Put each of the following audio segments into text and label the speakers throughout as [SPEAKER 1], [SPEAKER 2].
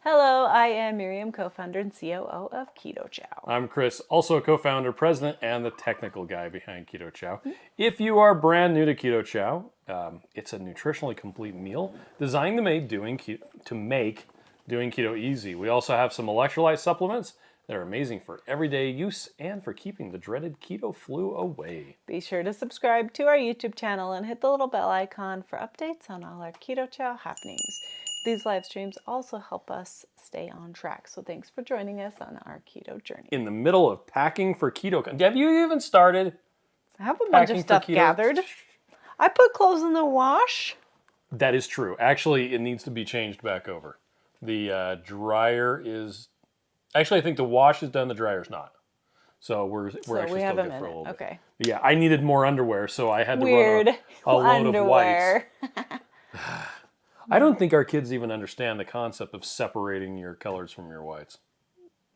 [SPEAKER 1] Hello, I am Miriam, co-founder and COO of Keto Chow.
[SPEAKER 2] I'm Chris, also a co-founder, president, and the technical guy behind Keto Chow. If you are brand new to Keto Chow, it's a nutritionally complete meal designed to make doing keto easy. We also have some electrolyte supplements that are amazing for everyday use and for keeping the dreaded keto flu away.
[SPEAKER 1] Be sure to subscribe to our YouTube channel and hit the little bell icon for updates on all our Keto Chow happenings. These live streams also help us stay on track, so thanks for joining us on our keto journey.
[SPEAKER 2] In the middle of packing for KetoCon. Have you even started?
[SPEAKER 1] I have a bunch of stuff gathered. I put clothes in the wash.
[SPEAKER 2] That is true. Actually, it needs to be changed back over. The dryer is... Actually, I think the wash is done, the dryer's not. So we're actually still good for a little bit.
[SPEAKER 1] Okay.
[SPEAKER 2] But yeah, I needed more underwear, so I had to run a load of whites. I don't think our kids even understand the concept of separating your colors from your whites.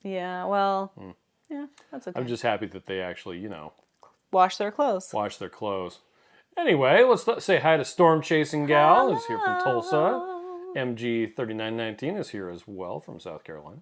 [SPEAKER 1] Yeah, well, yeah, that's okay.
[SPEAKER 2] I'm just happy that they actually,
[SPEAKER 1] wash their clothes.
[SPEAKER 2] Wash their clothes. Anyway, let's say hi to Storm Chasing Gal, who's here from Tulsa. MG3919 is here as well from South Carolina.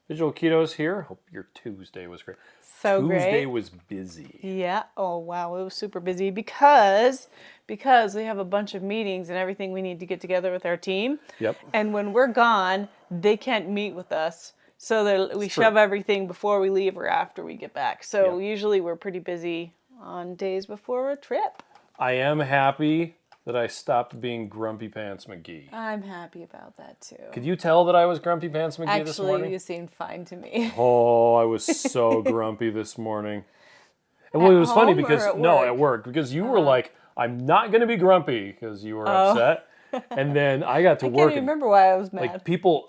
[SPEAKER 2] Visual Keto's here. Hope your Tuesday was great. Tuesday was busy.
[SPEAKER 1] Yeah. Oh, wow. It was super busy because we have a bunch of meetings and everything we need to get together with our team.
[SPEAKER 2] Yep.
[SPEAKER 1] And when we're gone, they can't meet with us. So we shove everything before we leave or after we get back. So usually we're pretty busy on days before a trip.
[SPEAKER 2] I am happy that I stopped being Grumpy Pants McGee.
[SPEAKER 1] I'm happy about that too.
[SPEAKER 2] Could you tell that I was Grumpy Pants McGee this morning?
[SPEAKER 1] Actually, you seemed fine to me.
[SPEAKER 2] Oh, I was so grumpy this morning. And well, it was funny because at work, because you were like, I'm not going to be grumpy because you were upset. And then I got to work. I can't
[SPEAKER 1] even remember why I was mad.
[SPEAKER 2] Like people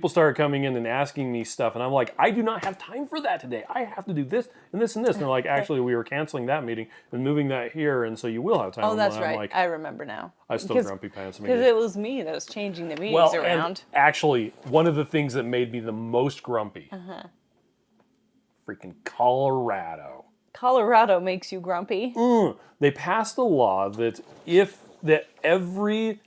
[SPEAKER 2] started coming in and asking me stuff, and I'm like, I do not have time for that today. I have to do this and this and this. And they're like, actually, we were canceling that meeting and moving that here, and so you will have time.
[SPEAKER 1] Oh, that's right. Like, I remember now.
[SPEAKER 2] I still Grumpy Pants.
[SPEAKER 1] Because it was me that was changing the meetings around.
[SPEAKER 2] And actually, one of the things that made me the most grumpy, freaking Colorado.
[SPEAKER 1] Colorado makes you grumpy?
[SPEAKER 2] They passed a law that every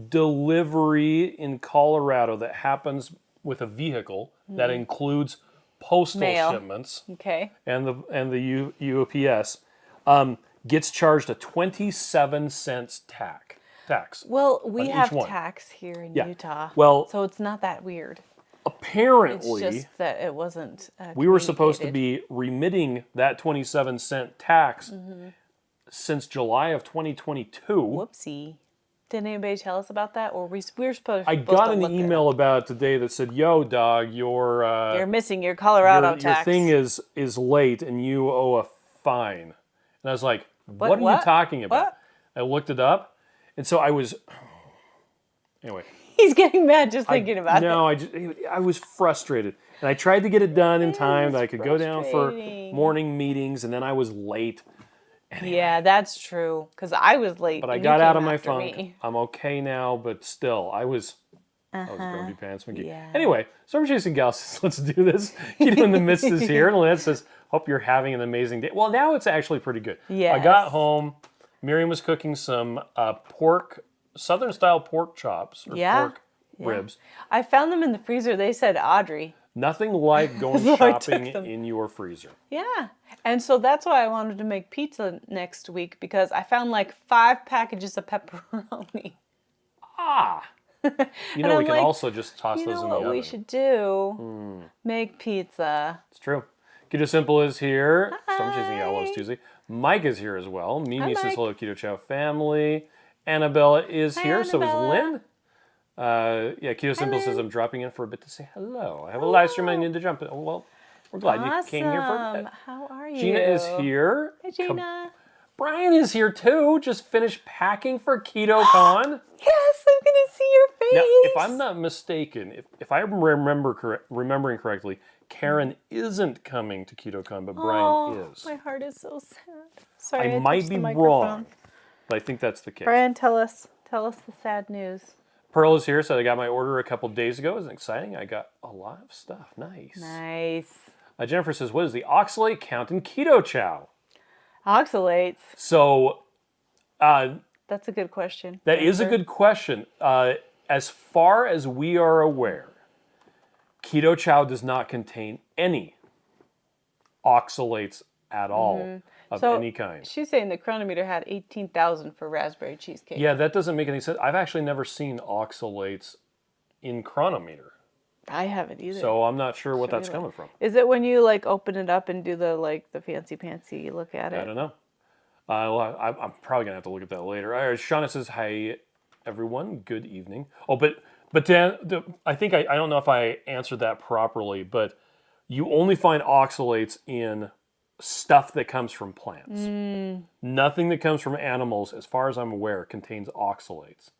[SPEAKER 2] delivery in Colorado that happens with a vehicle that includes postal shipments, and the UPS gets charged a 27-cent tax.
[SPEAKER 1] Well, we have tax here in Utah, so it's not that weird.
[SPEAKER 2] Apparently,
[SPEAKER 1] it's just that it wasn't.
[SPEAKER 2] We were supposed to be remitting that 27-cent tax since July of 2022.
[SPEAKER 1] Whoopsie. Did anybody tell us about that? Or we were supposed
[SPEAKER 2] I got an email about it today that said, yo, dog, you're
[SPEAKER 1] missing your Colorado tax.
[SPEAKER 2] Your thing is late and you owe a fine. And I was like, what are you talking about?
[SPEAKER 1] What?
[SPEAKER 2] I looked it up. And so I was... Anyway.
[SPEAKER 1] He's getting mad just thinking about it.
[SPEAKER 2] No, I was frustrated. And I tried to get it done in time that I could go down for morning meetings, and then I was late. Anyway.
[SPEAKER 1] Yeah, that's true. Because I was late.
[SPEAKER 2] But I got out of my funk. I'm okay now, but still, I was Grumpy Pants McGee. Yeah. Anyway, Storm Chasing Gal says, let's do this. Keto in the Midst is here. And Lance says, hope you're having an amazing day. Well, now it's actually pretty good.
[SPEAKER 1] Yes.
[SPEAKER 2] I got home. Miriam was cooking some Southern-style pork chops or pork ribs.
[SPEAKER 1] I found them in the freezer. They said Audrey.
[SPEAKER 2] Nothing like going shopping in your freezer.
[SPEAKER 1] Yeah. And so that's why I wanted to make pizza next week, because I found like 5 packages of pepperoni.
[SPEAKER 2] We can also just toss those in the oven.
[SPEAKER 1] You know what we should do? Make pizza.
[SPEAKER 2] It's true. Keto Simple is here. Storm Chasing Gal loves Tuesday. Mike is here as well. Mimi says hello, Keto Chow family. Annabella is here. So is Lynn. Keto Simple says I'm dropping in for a bit to say hello. I have a live stream I need to jump in. Oh, well, we're glad you came here for a bit.
[SPEAKER 1] How are you?
[SPEAKER 2] Gina is here.
[SPEAKER 1] Hi, Gina.
[SPEAKER 2] Brian is here too. Just finished packing for KetoCon.
[SPEAKER 1] Yes, I'm gonna see your face.
[SPEAKER 2] Now, if I'm not mistaken, if I remembering correctly, Karen isn't coming to KetoCon, but Brian is.
[SPEAKER 1] My heart is so sad. Sorry,
[SPEAKER 2] I might be wrong, but I think that's the case.
[SPEAKER 1] Brian, tell us the sad news.
[SPEAKER 2] Pearl is here, so I got my order a couple days ago. Isn't it exciting? I got a lot of stuff. Nice. Jennifer says, what is the oxalate count in Keto Chow?
[SPEAKER 1] Oxalates?
[SPEAKER 2] So...
[SPEAKER 1] that's a good question.
[SPEAKER 2] That is a good question. As far as we are aware, Keto Chow does not contain any oxalates at all of
[SPEAKER 1] So
[SPEAKER 2] any kind.
[SPEAKER 1] she's saying the Chronometer had 18,000 for raspberry cheesecake.
[SPEAKER 2] Yeah, that doesn't make any sense. I've actually never seen oxalates in Chronometer,
[SPEAKER 1] I haven't either.
[SPEAKER 2] so I'm not sure what
[SPEAKER 1] Show
[SPEAKER 2] that's
[SPEAKER 1] you
[SPEAKER 2] coming from.
[SPEAKER 1] Is it when you like open it up and do the fancy pantsy look at
[SPEAKER 2] I
[SPEAKER 1] it?
[SPEAKER 2] don't know. I'm probably gonna have to look at that later. All right, Shauna says, "Hi, everyone. Good evening." Oh, but Dan, I think I don't know if I answered that properly, but you only find oxalates in stuff that comes from plants. Nothing that comes from animals, as far as I'm aware, contains oxalates.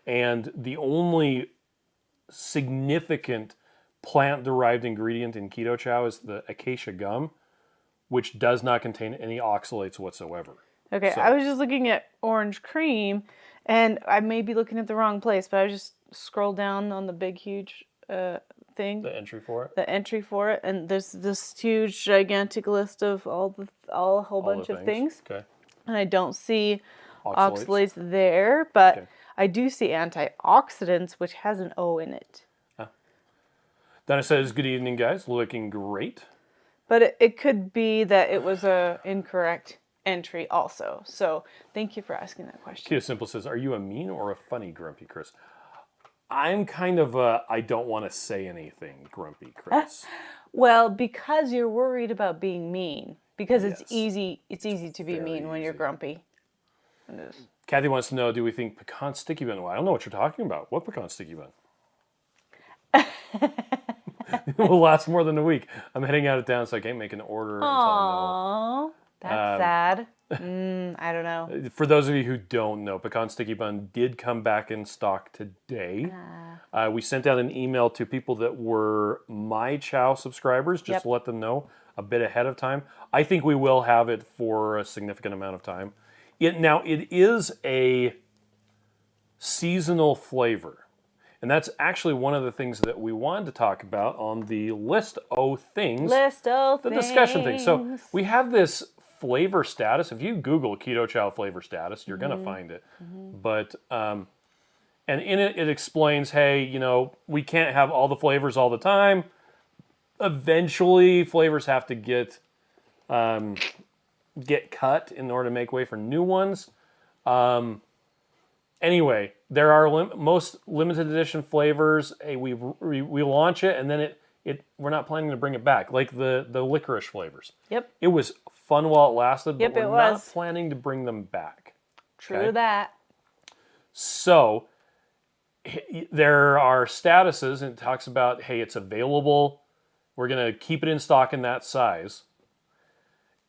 [SPEAKER 2] And the only significant plant-derived ingredient in Keto Chow is the acacia gum, which does not contain any oxalates whatsoever.
[SPEAKER 1] Okay,
[SPEAKER 2] So-
[SPEAKER 1] I was just looking at orange cream, and I may be looking at the wrong place, but I just scrolled down on the big, huge thing,
[SPEAKER 2] The entry for it?
[SPEAKER 1] the entry for it, and there's this huge, gigantic list of a whole bunch of things,
[SPEAKER 2] Okay.
[SPEAKER 1] and I don't see
[SPEAKER 2] Oxalates.
[SPEAKER 1] oxalates there, but
[SPEAKER 2] Okay.
[SPEAKER 1] I do see antioxidants, which has an O in it.
[SPEAKER 2] Donna says, "Good evening, guys. Looking great."
[SPEAKER 1] But it could be that it was a incorrect entry also. So thank you for asking that question.
[SPEAKER 2] Keto Simple says, "Are you a mean or a funny Grumpy Chris?" I'm kind of a I don't want to say anything Grumpy Chris.
[SPEAKER 1] Well, because you're worried about being mean. Because
[SPEAKER 2] Yes.
[SPEAKER 1] it's easy to be
[SPEAKER 2] Very
[SPEAKER 1] mean when you're
[SPEAKER 2] easy.
[SPEAKER 1] grumpy.
[SPEAKER 2] Kathy wants to know, do we think pecan sticky bun? Well, I don't know what you're talking about. What pecan sticky bun? It will last more than a week. I'm heading out of town, so I can't make an order until I
[SPEAKER 1] Aww, that's sad. I don't know.
[SPEAKER 2] know. For those of you who don't know, pecan sticky bun did come back in stock today. We sent out an email to people that were My Chow subscribers, just to let them know a bit ahead of time. I think we will have it for a significant amount of time. Now, it is a seasonal flavor. And that's actually one of the things that we wanted to talk about on the list of things.
[SPEAKER 1] The
[SPEAKER 2] Discussion thing. So we have this flavor status. If you Google Keto Chow flavor status, you're going to find it. But, and in it, it explains, hey, we can't have all the flavors all the time. Eventually, flavors have to get cut in order to make way for new ones. Anyway, there are most limited edition flavors. Hey, we launch it, and then we're not planning to bring it back, like the licorice flavors.
[SPEAKER 1] Yep.
[SPEAKER 2] It was fun while it lasted, but
[SPEAKER 1] Yep,
[SPEAKER 2] we're not planning to bring them back.
[SPEAKER 1] True that.
[SPEAKER 2] So there are statuses, and it talks about, hey, it's available. We're going to keep it in stock in that size.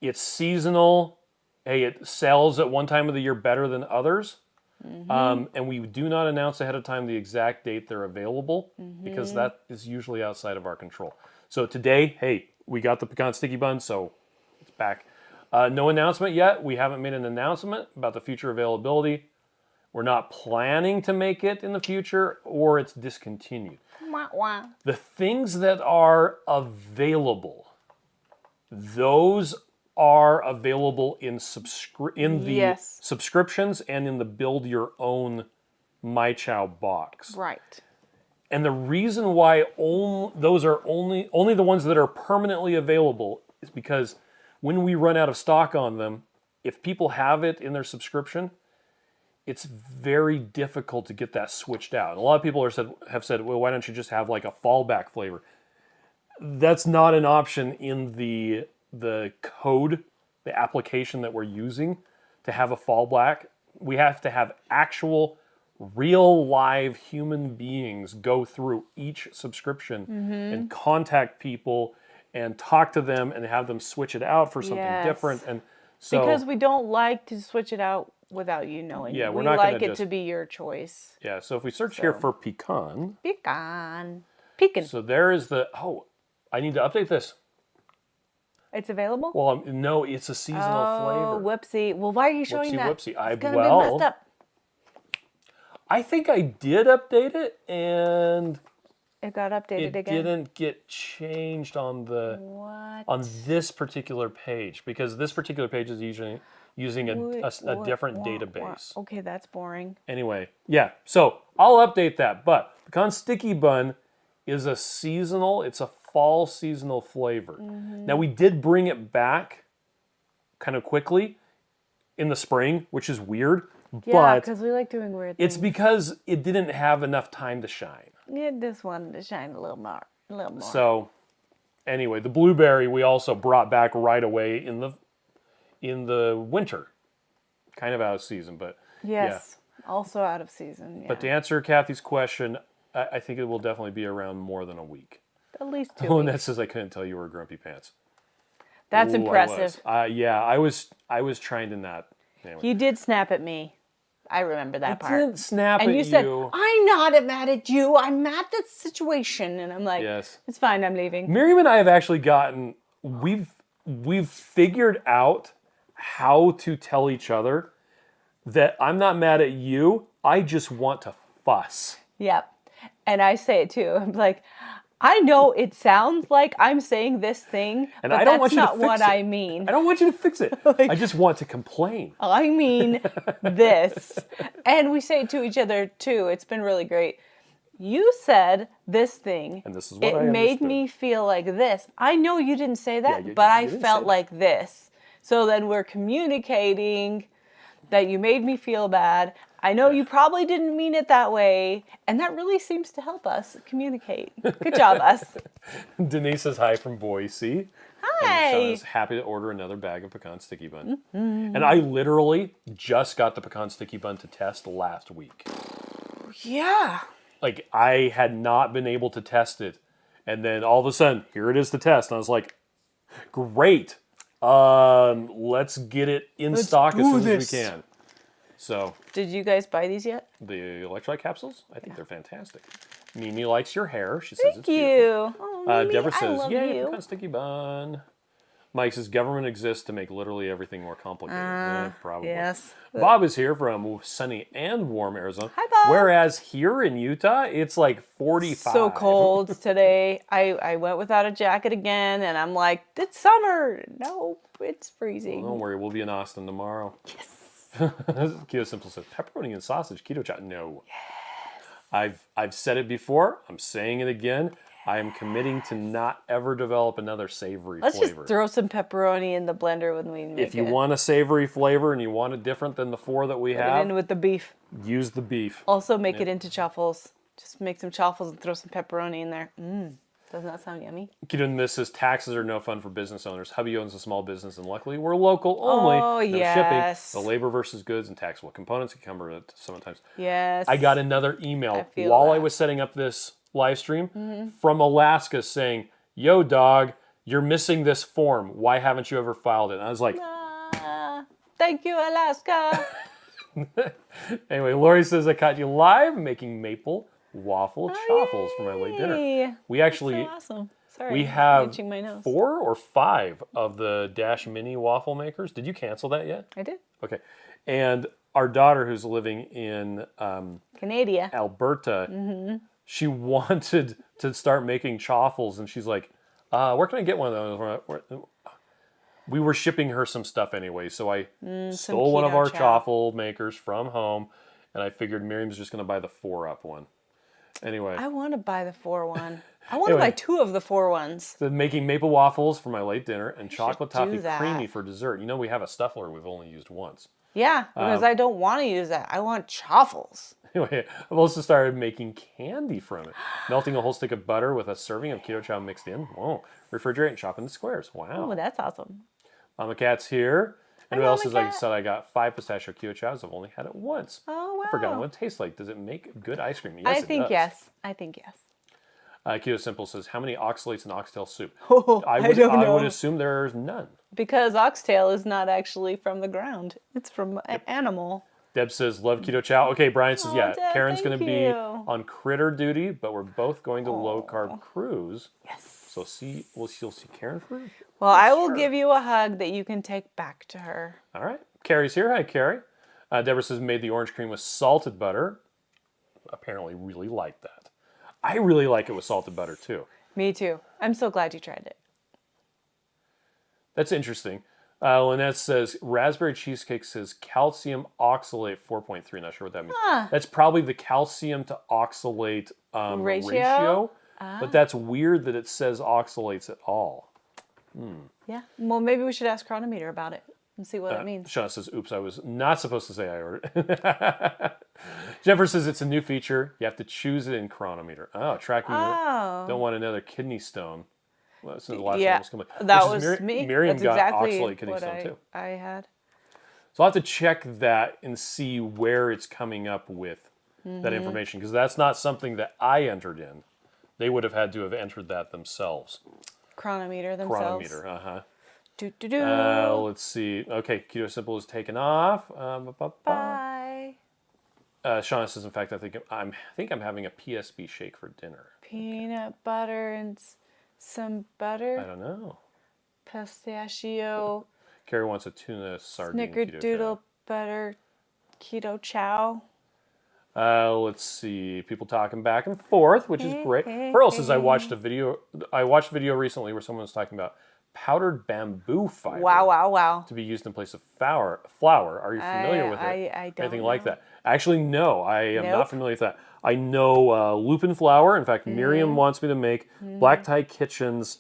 [SPEAKER 2] It's seasonal. Hey, it sells at one time of the year better than others. And we do not announce ahead of time the exact date they're available because that is usually outside of our control. So today, hey, we got the pecan sticky bun, so it's back. No announcement yet. We haven't made an announcement about the future availability. We're not planning to make it in the future, or it's discontinued.
[SPEAKER 1] Wah, wah.
[SPEAKER 2] The things that are available, those are available in the subscriptions and in the build your own My Chow box.
[SPEAKER 1] Right.
[SPEAKER 2] And the reason why those are only the ones that are permanently available is because when we run out of stock on them, if people have it in their subscription, it's very difficult to get that switched out. And a lot of people have said, well, why don't you just have like a fallback flavor? That's not an option in the code, the application that we're using to have a fallback. We have to have actual, real, live human beings go through each subscription and contact people and talk to them and have them switch it out for something different. And so,
[SPEAKER 1] because we don't like to switch it out without you knowing.
[SPEAKER 2] Yeah, we're
[SPEAKER 1] we
[SPEAKER 2] not
[SPEAKER 1] like
[SPEAKER 2] gonna
[SPEAKER 1] it to be your choice.
[SPEAKER 2] yeah, so if we search here for pecan.
[SPEAKER 1] Pecan.
[SPEAKER 2] So there is I need to update this.
[SPEAKER 1] It's available?
[SPEAKER 2] Well, no, it's a seasonal flavor.
[SPEAKER 1] Whoopsie. Well, why are you showing that?
[SPEAKER 2] Whoopsie.
[SPEAKER 1] It's going to be messed up.
[SPEAKER 2] I think I did update it, and
[SPEAKER 1] It got updated
[SPEAKER 2] it
[SPEAKER 1] again.
[SPEAKER 2] didn't get changed on
[SPEAKER 1] What?
[SPEAKER 2] this particular page, because this particular page is using a different database.
[SPEAKER 1] Okay, that's boring.
[SPEAKER 2] Anyway, yeah, so I'll update that. But pecan sticky bun is it's a fall seasonal flavor. Now we did bring it back kind of quickly in the spring, which is weird,
[SPEAKER 1] Yeah,
[SPEAKER 2] but
[SPEAKER 1] because we like doing weird things.
[SPEAKER 2] it's because it didn't have enough time to shine.
[SPEAKER 1] It just wanted to shine a little more.
[SPEAKER 2] So anyway, the blueberry we also brought back right away in the winter. Kind of out of season, but
[SPEAKER 1] Yes, also out of season. Yeah.
[SPEAKER 2] But to answer Kathy's question, I think it will definitely be around more than a week.
[SPEAKER 1] At least 2
[SPEAKER 2] Oh,
[SPEAKER 1] weeks.
[SPEAKER 2] and that says I couldn't tell you were grumpy pants.
[SPEAKER 1] That's
[SPEAKER 2] Ooh,
[SPEAKER 1] impressive.
[SPEAKER 2] I was trying to not. Anyway.
[SPEAKER 1] You did snap at me. I remember that part.
[SPEAKER 2] I didn't snap
[SPEAKER 1] and
[SPEAKER 2] at
[SPEAKER 1] you said, I'm not mad at you. I'm mad at the situation. And I'm like,
[SPEAKER 2] yes.
[SPEAKER 1] It's fine. I'm leaving.
[SPEAKER 2] Miriam and I have actually we've figured out how to tell each other that I'm not mad at you. I just want to fuss.
[SPEAKER 1] Yep. And I say it too. I'm like, I know it sounds like I'm saying this thing,
[SPEAKER 2] and
[SPEAKER 1] but
[SPEAKER 2] I don't
[SPEAKER 1] that's
[SPEAKER 2] want you
[SPEAKER 1] not
[SPEAKER 2] to fix
[SPEAKER 1] what
[SPEAKER 2] it.
[SPEAKER 1] I mean.
[SPEAKER 2] I don't want you to fix it. I just want to complain.
[SPEAKER 1] I mean this. And we say it to each other too. It's been really great. You said this thing.
[SPEAKER 2] And this is what
[SPEAKER 1] it
[SPEAKER 2] I
[SPEAKER 1] made
[SPEAKER 2] understood.
[SPEAKER 1] me feel like this. I know you didn't say that,
[SPEAKER 2] Yeah,
[SPEAKER 1] but I
[SPEAKER 2] you didn't
[SPEAKER 1] felt
[SPEAKER 2] say
[SPEAKER 1] like this. So then we're communicating that you made me feel bad. I know you probably didn't mean it that way, and that really seems to help us communicate. Good job, us.
[SPEAKER 2] Denise says hi from Boise.
[SPEAKER 1] Hi.
[SPEAKER 2] And Sean is happy to order another bag of Pecan Sticky Bun. And I literally just got the Pecan Sticky Bun to test last week.
[SPEAKER 1] Yeah.
[SPEAKER 2] Like, I had not been able to test it. And then all of a sudden, here it is to test. And I was like, great. Let's get it in stock as soon as we can. So,
[SPEAKER 1] Did you guys buy these yet?
[SPEAKER 2] the electrolyte capsules, I think they're fantastic. Mimi likes your hair. She says
[SPEAKER 1] Thank
[SPEAKER 2] it's beautiful.
[SPEAKER 1] you. Oh, Mimi,
[SPEAKER 2] Deborah
[SPEAKER 1] I
[SPEAKER 2] says,
[SPEAKER 1] love
[SPEAKER 2] yay,
[SPEAKER 1] you.
[SPEAKER 2] Pecan Sticky Bun. Mike says, government exists to make literally everything more complicated. Yeah, probably.
[SPEAKER 1] Yes.
[SPEAKER 2] Bob is here from sunny and warm Arizona.
[SPEAKER 1] Hi, Bob.
[SPEAKER 2] Whereas here in Utah, it's like 45.
[SPEAKER 1] So cold today. I went without a jacket again, and I'm like, it's summer. Nope, it's freezing.
[SPEAKER 2] Don't worry, we'll be in Austin tomorrow.
[SPEAKER 1] Yes.
[SPEAKER 2] Keto Simple says, pepperoni and sausage, keto chow. No. Yes. I've said it before. I'm saying it again. I am committing to not ever develop another savory
[SPEAKER 1] Let's
[SPEAKER 2] flavor.
[SPEAKER 1] just throw some pepperoni in the blender when we make it.
[SPEAKER 2] If you want a savory flavor and you want it different than the 4 that we
[SPEAKER 1] Put it
[SPEAKER 2] have,
[SPEAKER 1] in with the beef.
[SPEAKER 2] use the beef.
[SPEAKER 1] Also make it into chaffles. Just make some chaffles and throw some pepperoni in there. Doesn't that sound yummy?
[SPEAKER 2] Keto and Miss says taxes are no fun for business owners. Hubby owns a small business, and luckily we're local only.
[SPEAKER 1] Oh,
[SPEAKER 2] no
[SPEAKER 1] yes.
[SPEAKER 2] shipping. The labor versus goods and taxable components can come sometimes.
[SPEAKER 1] Yes.
[SPEAKER 2] I got another email
[SPEAKER 1] feel
[SPEAKER 2] while I
[SPEAKER 1] that.
[SPEAKER 2] was setting up this live stream from Alaska saying, "Yo, dog, you're missing this form. Why haven't you ever filed it?" And I was like,
[SPEAKER 1] Thank you, Alaska.
[SPEAKER 2] anyway, Lori says I caught you live making maple waffle chaffles for my late dinner.
[SPEAKER 1] Yay.
[SPEAKER 2] We actually
[SPEAKER 1] So awesome. Sorry,
[SPEAKER 2] we
[SPEAKER 1] I'm
[SPEAKER 2] have
[SPEAKER 1] itching my nose.
[SPEAKER 2] 4 or 5 of the Dash Mini waffle makers. Did you cancel that yet?
[SPEAKER 1] I did.
[SPEAKER 2] Okay. And our daughter, who's living in
[SPEAKER 1] Canada.
[SPEAKER 2] Alberta, she wanted to start making chaffles, and she's like, where can I get one of those? We were shipping her some stuff anyway, so I stole one of our chaffle makers from home, and I figured Miriam's just going to buy the 4-up one. Anyway.
[SPEAKER 1] I want to buy the 4 one. I want to buy 2 of the 4 ones.
[SPEAKER 2] So making maple waffles for my late dinner and chocolate
[SPEAKER 1] do
[SPEAKER 2] toffee
[SPEAKER 1] that.
[SPEAKER 2] creamy for dessert. You know, we have a stuffler we've only used once.
[SPEAKER 1] Yeah, because I don't want to use that. I want chaffles.
[SPEAKER 2] Anyway, I've also started making candy from it. Melting a whole stick of butter with a serving of keto chow mixed in. Whoa. Refrigerate and chop into squares. Wow.
[SPEAKER 1] Oh, that's awesome.
[SPEAKER 2] Mama Cat's here. And who
[SPEAKER 1] Mama
[SPEAKER 2] else says, like I
[SPEAKER 1] Cat.
[SPEAKER 2] said, I got 5 pistachio keto chows. I've only had it once.
[SPEAKER 1] Oh, wow.
[SPEAKER 2] I've forgotten what it tastes like. Does it make good ice cream? Yes,
[SPEAKER 1] I
[SPEAKER 2] it
[SPEAKER 1] think
[SPEAKER 2] does.
[SPEAKER 1] yes. I think yes.
[SPEAKER 2] Keto Simple says, how many oxalates in oxtail soup?
[SPEAKER 1] Oh, I don't know.
[SPEAKER 2] I would assume there's none.
[SPEAKER 1] Because oxtail is not actually from the ground. It's from an animal.
[SPEAKER 2] Deb says, love keto chow. Okay, Brian says, yeah,
[SPEAKER 1] Deb,
[SPEAKER 2] Karen's going to
[SPEAKER 1] thank
[SPEAKER 2] be
[SPEAKER 1] you.
[SPEAKER 2] on critter duty, but we're both going to low-carb cruise.
[SPEAKER 1] Yes.
[SPEAKER 2] So you'll see Karen for
[SPEAKER 1] Well, I will give you a hug that you can take back to her.
[SPEAKER 2] All right. Carrie's here. Hi, Carrie. Deborah says, made the orange cream with salted butter. Apparently really like that. I really like it with salted butter, too.
[SPEAKER 1] Me too. I'm so glad you tried it.
[SPEAKER 2] That's interesting. Lynette says, raspberry cheesecake says calcium oxalate 4.3. Not sure what that means. That's probably the calcium to oxalate ratio. But that's weird that it says oxalates at all.
[SPEAKER 1] Yeah. Well, maybe we should ask Chronometer about it and see what it means.
[SPEAKER 2] Shauna says, oops, I was not supposed to say I ordered it. Jennifer says it's a new feature. You have to choose it in Chronometer. Oh, tracking. Don't want another kidney stone. Well, this is the last one was coming.
[SPEAKER 1] That was me.
[SPEAKER 2] Miriam
[SPEAKER 1] That's
[SPEAKER 2] got
[SPEAKER 1] exactly
[SPEAKER 2] oxalate kidney
[SPEAKER 1] what
[SPEAKER 2] stone too.
[SPEAKER 1] I had.
[SPEAKER 2] So I'll have to check that and see where it's coming up with that information, because that's not something that I entered in. They would have had to have entered that themselves.
[SPEAKER 1] Chronometer themselves.
[SPEAKER 2] Chronometer, let's see. Okay, Keto Simple is taken off.
[SPEAKER 1] Bye.
[SPEAKER 2] Shauna says, in fact, I think I'm having a PSB shake for dinner.
[SPEAKER 1] Peanut butter and some butter.
[SPEAKER 2] I don't know.
[SPEAKER 1] Pistachio.
[SPEAKER 2] Carrie wants a tuna sardine
[SPEAKER 1] Snickerdoodle butter keto chow.
[SPEAKER 2] Let's see. People talking back and forth, which is great. Pearl says, I watched a video recently where someone was talking about powdered bamboo fiber.
[SPEAKER 1] Wow.
[SPEAKER 2] To be used in place of flour. Are you familiar with it?
[SPEAKER 1] I don't
[SPEAKER 2] Anything
[SPEAKER 1] know.
[SPEAKER 2] like that? Actually, no. I am not familiar with that. I know lupin flour. In fact, Miriam wants me to make Black Tie Kitchen's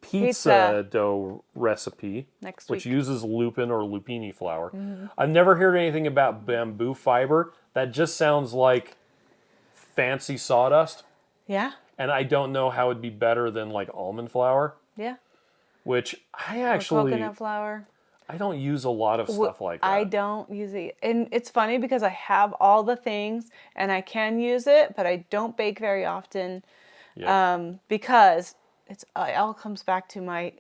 [SPEAKER 2] pizza dough recipe,
[SPEAKER 1] next
[SPEAKER 2] which
[SPEAKER 1] week.
[SPEAKER 2] uses lupin or lupini flour. I've never heard anything about bamboo fiber. That just sounds like fancy sawdust.
[SPEAKER 1] Yeah.
[SPEAKER 2] And I don't know how it'd be better than like almond flour.
[SPEAKER 1] Yeah.
[SPEAKER 2] Which I
[SPEAKER 1] Or
[SPEAKER 2] actually...
[SPEAKER 1] coconut flour.
[SPEAKER 2] I don't use a lot of stuff like that.
[SPEAKER 1] I don't use it. And it's funny because I have all the things and I can use it, but I don't bake very often because it all comes back to my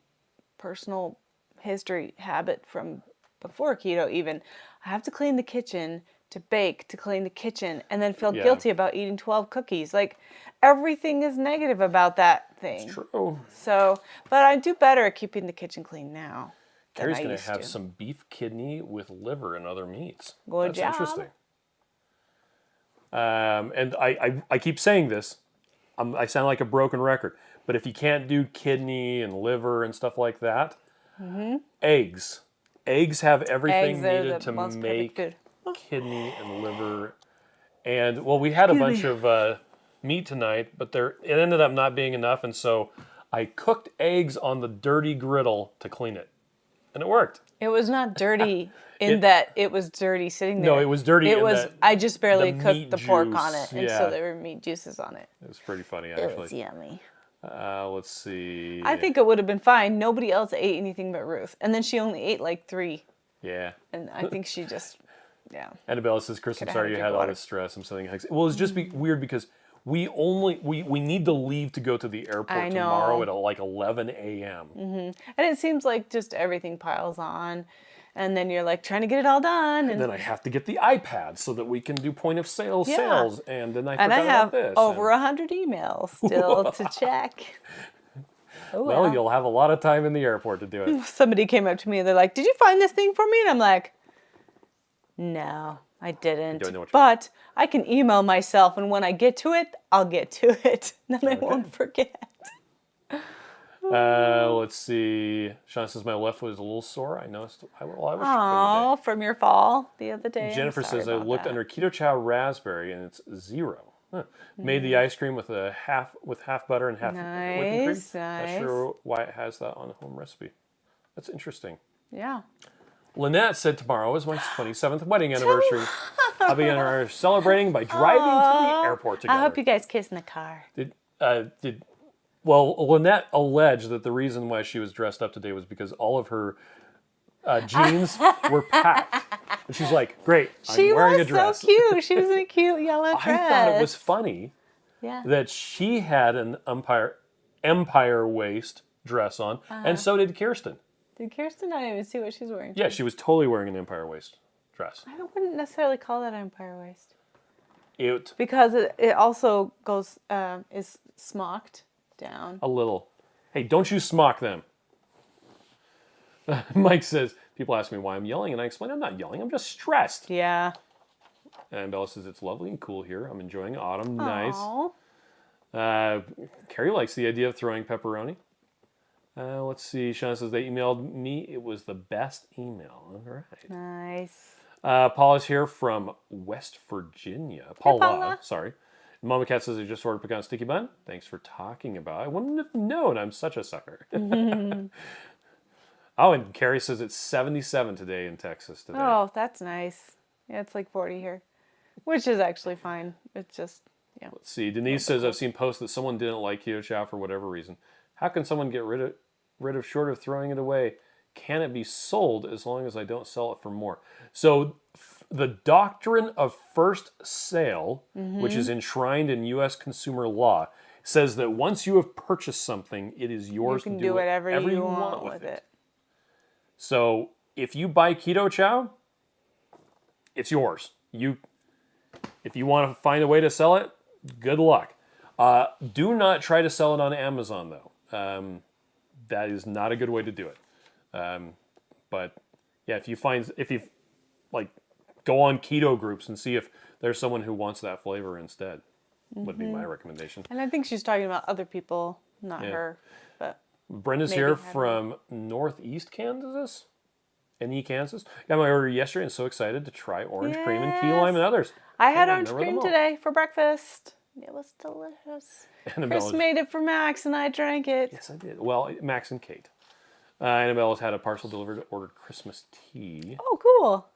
[SPEAKER 1] personal history habit from before keto even. I have to clean the kitchen to bake, to clean the kitchen, and then feel guilty about eating 12 cookies. Like, everything is negative about that thing.
[SPEAKER 2] It's true.
[SPEAKER 1] So, but I do better at keeping the kitchen clean now.
[SPEAKER 2] Carrie's going to have some beef kidney with liver and other meats.
[SPEAKER 1] Good
[SPEAKER 2] That's
[SPEAKER 1] job.
[SPEAKER 2] interesting. And I keep saying this. I sound like a broken record. But if you can't do kidney and liver and stuff like that, eggs. Eggs have everything needed to make kidney and liver. And, well, we had a bunch of meat tonight, but it ended up not being enough. And so I cooked eggs on the dirty griddle to clean it. And it worked.
[SPEAKER 1] It was not dirty that it was dirty sitting there.
[SPEAKER 2] No, it was dirty.
[SPEAKER 1] I just barely cooked the pork
[SPEAKER 2] juice,
[SPEAKER 1] on it, and so there were meat juices on it.
[SPEAKER 2] It was pretty funny, actually.
[SPEAKER 1] It was yummy.
[SPEAKER 2] Let's see.
[SPEAKER 1] I think it would have been fine. Nobody else ate anything but Ruth, and then she only ate like 3.
[SPEAKER 2] Yeah.
[SPEAKER 1] And I think she just,
[SPEAKER 2] Annabella says, Chris, I'm sorry you had all this stress. I'm sending hugs. Well, it's just weird because we need to leave to go to the airport tomorrow at like 11 a.m.
[SPEAKER 1] And it seems like just everything piles on. And then you're like trying to get it all done.
[SPEAKER 2] And then I have to get the iPad so that we can do point of sale sales. And then I forgot about this.
[SPEAKER 1] Over 100 emails still to check.
[SPEAKER 2] Well, you'll have a lot of time in the airport to do it.
[SPEAKER 1] Somebody came up to me and they're like, did you find this thing for me? And I'm like, no, I didn't. But I can email myself, and when I get to it, I'll get to it. Then I won't forget.
[SPEAKER 2] Let's see. Sean says my left foot is a little sore. I noticed.
[SPEAKER 1] Oh, from your fall the other day.
[SPEAKER 2] Jennifer says I looked under Keto Chow raspberry and it's 0. Made the ice cream with half butter and half whipping cream.
[SPEAKER 1] Nice.
[SPEAKER 2] Not sure why it has that on the home recipe. That's interesting.
[SPEAKER 1] Yeah.
[SPEAKER 2] Lynette said tomorrow is my 27th wedding anniversary. I'll be celebrating by driving to the airport together.
[SPEAKER 1] I hope you guys kiss in the car.
[SPEAKER 2] Well, Lynette alleged that the reason why she was dressed up today was because all of her jeans were packed. And she's like, great, I'm wearing a dress.
[SPEAKER 1] She was so cute. She was in a cute yellow dress.
[SPEAKER 2] I thought it was funny that she had an Empire waist dress on, and so did Kirsten.
[SPEAKER 1] Did Kirsten not even see what she's wearing?
[SPEAKER 2] Yeah, she was totally wearing an Empire waist dress.
[SPEAKER 1] I wouldn't necessarily call that Empire waist.
[SPEAKER 2] Because
[SPEAKER 1] it also goes, is smocked down.
[SPEAKER 2] A little. Hey, don't you smock them. Mike says, people ask me why I'm yelling, and I explain I'm not yelling, I'm just stressed.
[SPEAKER 1] Yeah.
[SPEAKER 2] And Bella says, it's lovely and cool here. I'm enjoying autumn.
[SPEAKER 1] Aww.
[SPEAKER 2] Nice. Carrie likes the idea of throwing pepperoni. Let's see. Shauna says, they emailed me. It was the best email. All right.
[SPEAKER 1] Nice.
[SPEAKER 2] Paula's here from West Virginia. Paula, sorry. Mama Cat says, I just ordered pecan sticky bun. Thanks for talking about it. I wouldn't have known. I'm such a sucker. Oh, and Carrie says it's 77 today in Texas today.
[SPEAKER 1] Oh, that's nice. Yeah, it's like 40 here, which is actually fine. It's just, yeah.
[SPEAKER 2] Let's see. Denise says, I've seen posts that someone didn't like Keto Chow for whatever reason. How can someone get rid of short of throwing it away? Can it be sold as long as I don't sell it for more? So the doctrine of first sale, which is enshrined in U.S. consumer law, says that once you have purchased something, it is yours to do
[SPEAKER 1] whatever you want with it.
[SPEAKER 2] So if you buy Keto Chow, it's yours. If you want to find a way to sell it, good luck. Do not try to sell it on Amazon, though. That is not a good way to do it. But yeah, if you like go on keto groups and see if there's someone who wants that flavor instead, would be my recommendation.
[SPEAKER 1] And I think she's talking about other people, not her. But
[SPEAKER 2] Brenda's here from Northeast Kansas, Kansas. Got my order yesterday and so excited to try orange cream and key lime and others.
[SPEAKER 1] I had orange cream today for breakfast. It was delicious. Chris made it for Max and I drank it.
[SPEAKER 2] Yes, I did. Well, Max and Kate. Annabella's had a parcel delivered, ordered Christmas tea.
[SPEAKER 1] Oh, cool.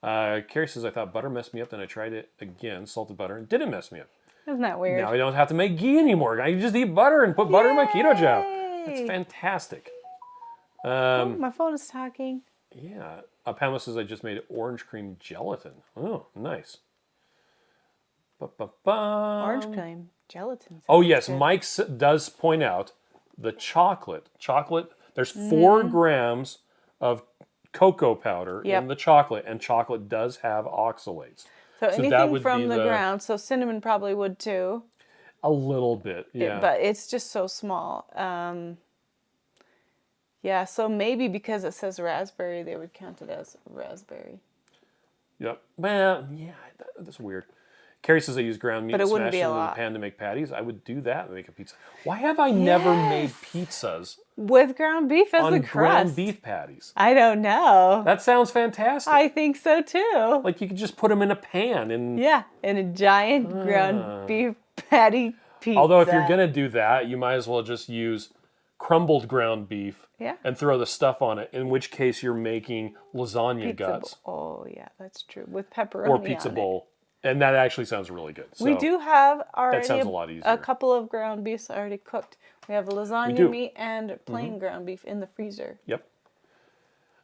[SPEAKER 2] Carrie says, I thought butter messed me up, then I tried it again, salted butter, and didn't mess me up.
[SPEAKER 1] Isn't that weird?
[SPEAKER 2] Now I don't have to make ghee anymore. I can just eat butter and put butter in my Keto Chow. That's fantastic.
[SPEAKER 1] My phone is talking.
[SPEAKER 2] Yeah. Pamela says, I just made orange cream gelatin. Oh, nice.
[SPEAKER 1] Orange cream gelatin.
[SPEAKER 2] Oh, yes. Good. Mike does point out the chocolate. There's 4 grams of cocoa powder in the chocolate, and chocolate does have oxalates.
[SPEAKER 1] So anything from the ground, so cinnamon probably would too.
[SPEAKER 2] A little bit, yeah.
[SPEAKER 1] But it's just so small. Yeah, so maybe because it says raspberry, they would count it as raspberry.
[SPEAKER 2] Yep. Well, yeah, that's weird. Carrie says I use ground meat and smash it into the pan to make patties. I would do that and make a pizza. Why have I never made pizzas
[SPEAKER 1] with ground beef as the crust?
[SPEAKER 2] Ground beef patties.
[SPEAKER 1] I don't know.
[SPEAKER 2] That sounds fantastic.
[SPEAKER 1] I think so too.
[SPEAKER 2] Like you could just put them in a pan and
[SPEAKER 1] in a giant ground beef patty pizza.
[SPEAKER 2] Although if you're gonna do that, you might as well just use crumbled ground beef and throw the stuff on it. In which case you're making lasagna guts.
[SPEAKER 1] Oh yeah, that's true. With pepperoni
[SPEAKER 2] or pizza bowl. And that actually sounds really good. So
[SPEAKER 1] we do have already
[SPEAKER 2] that sounds a lot easier.
[SPEAKER 1] A couple of ground beefs already cooked. We have lasagna meat and plain ground beef in the freezer.
[SPEAKER 2] Yep.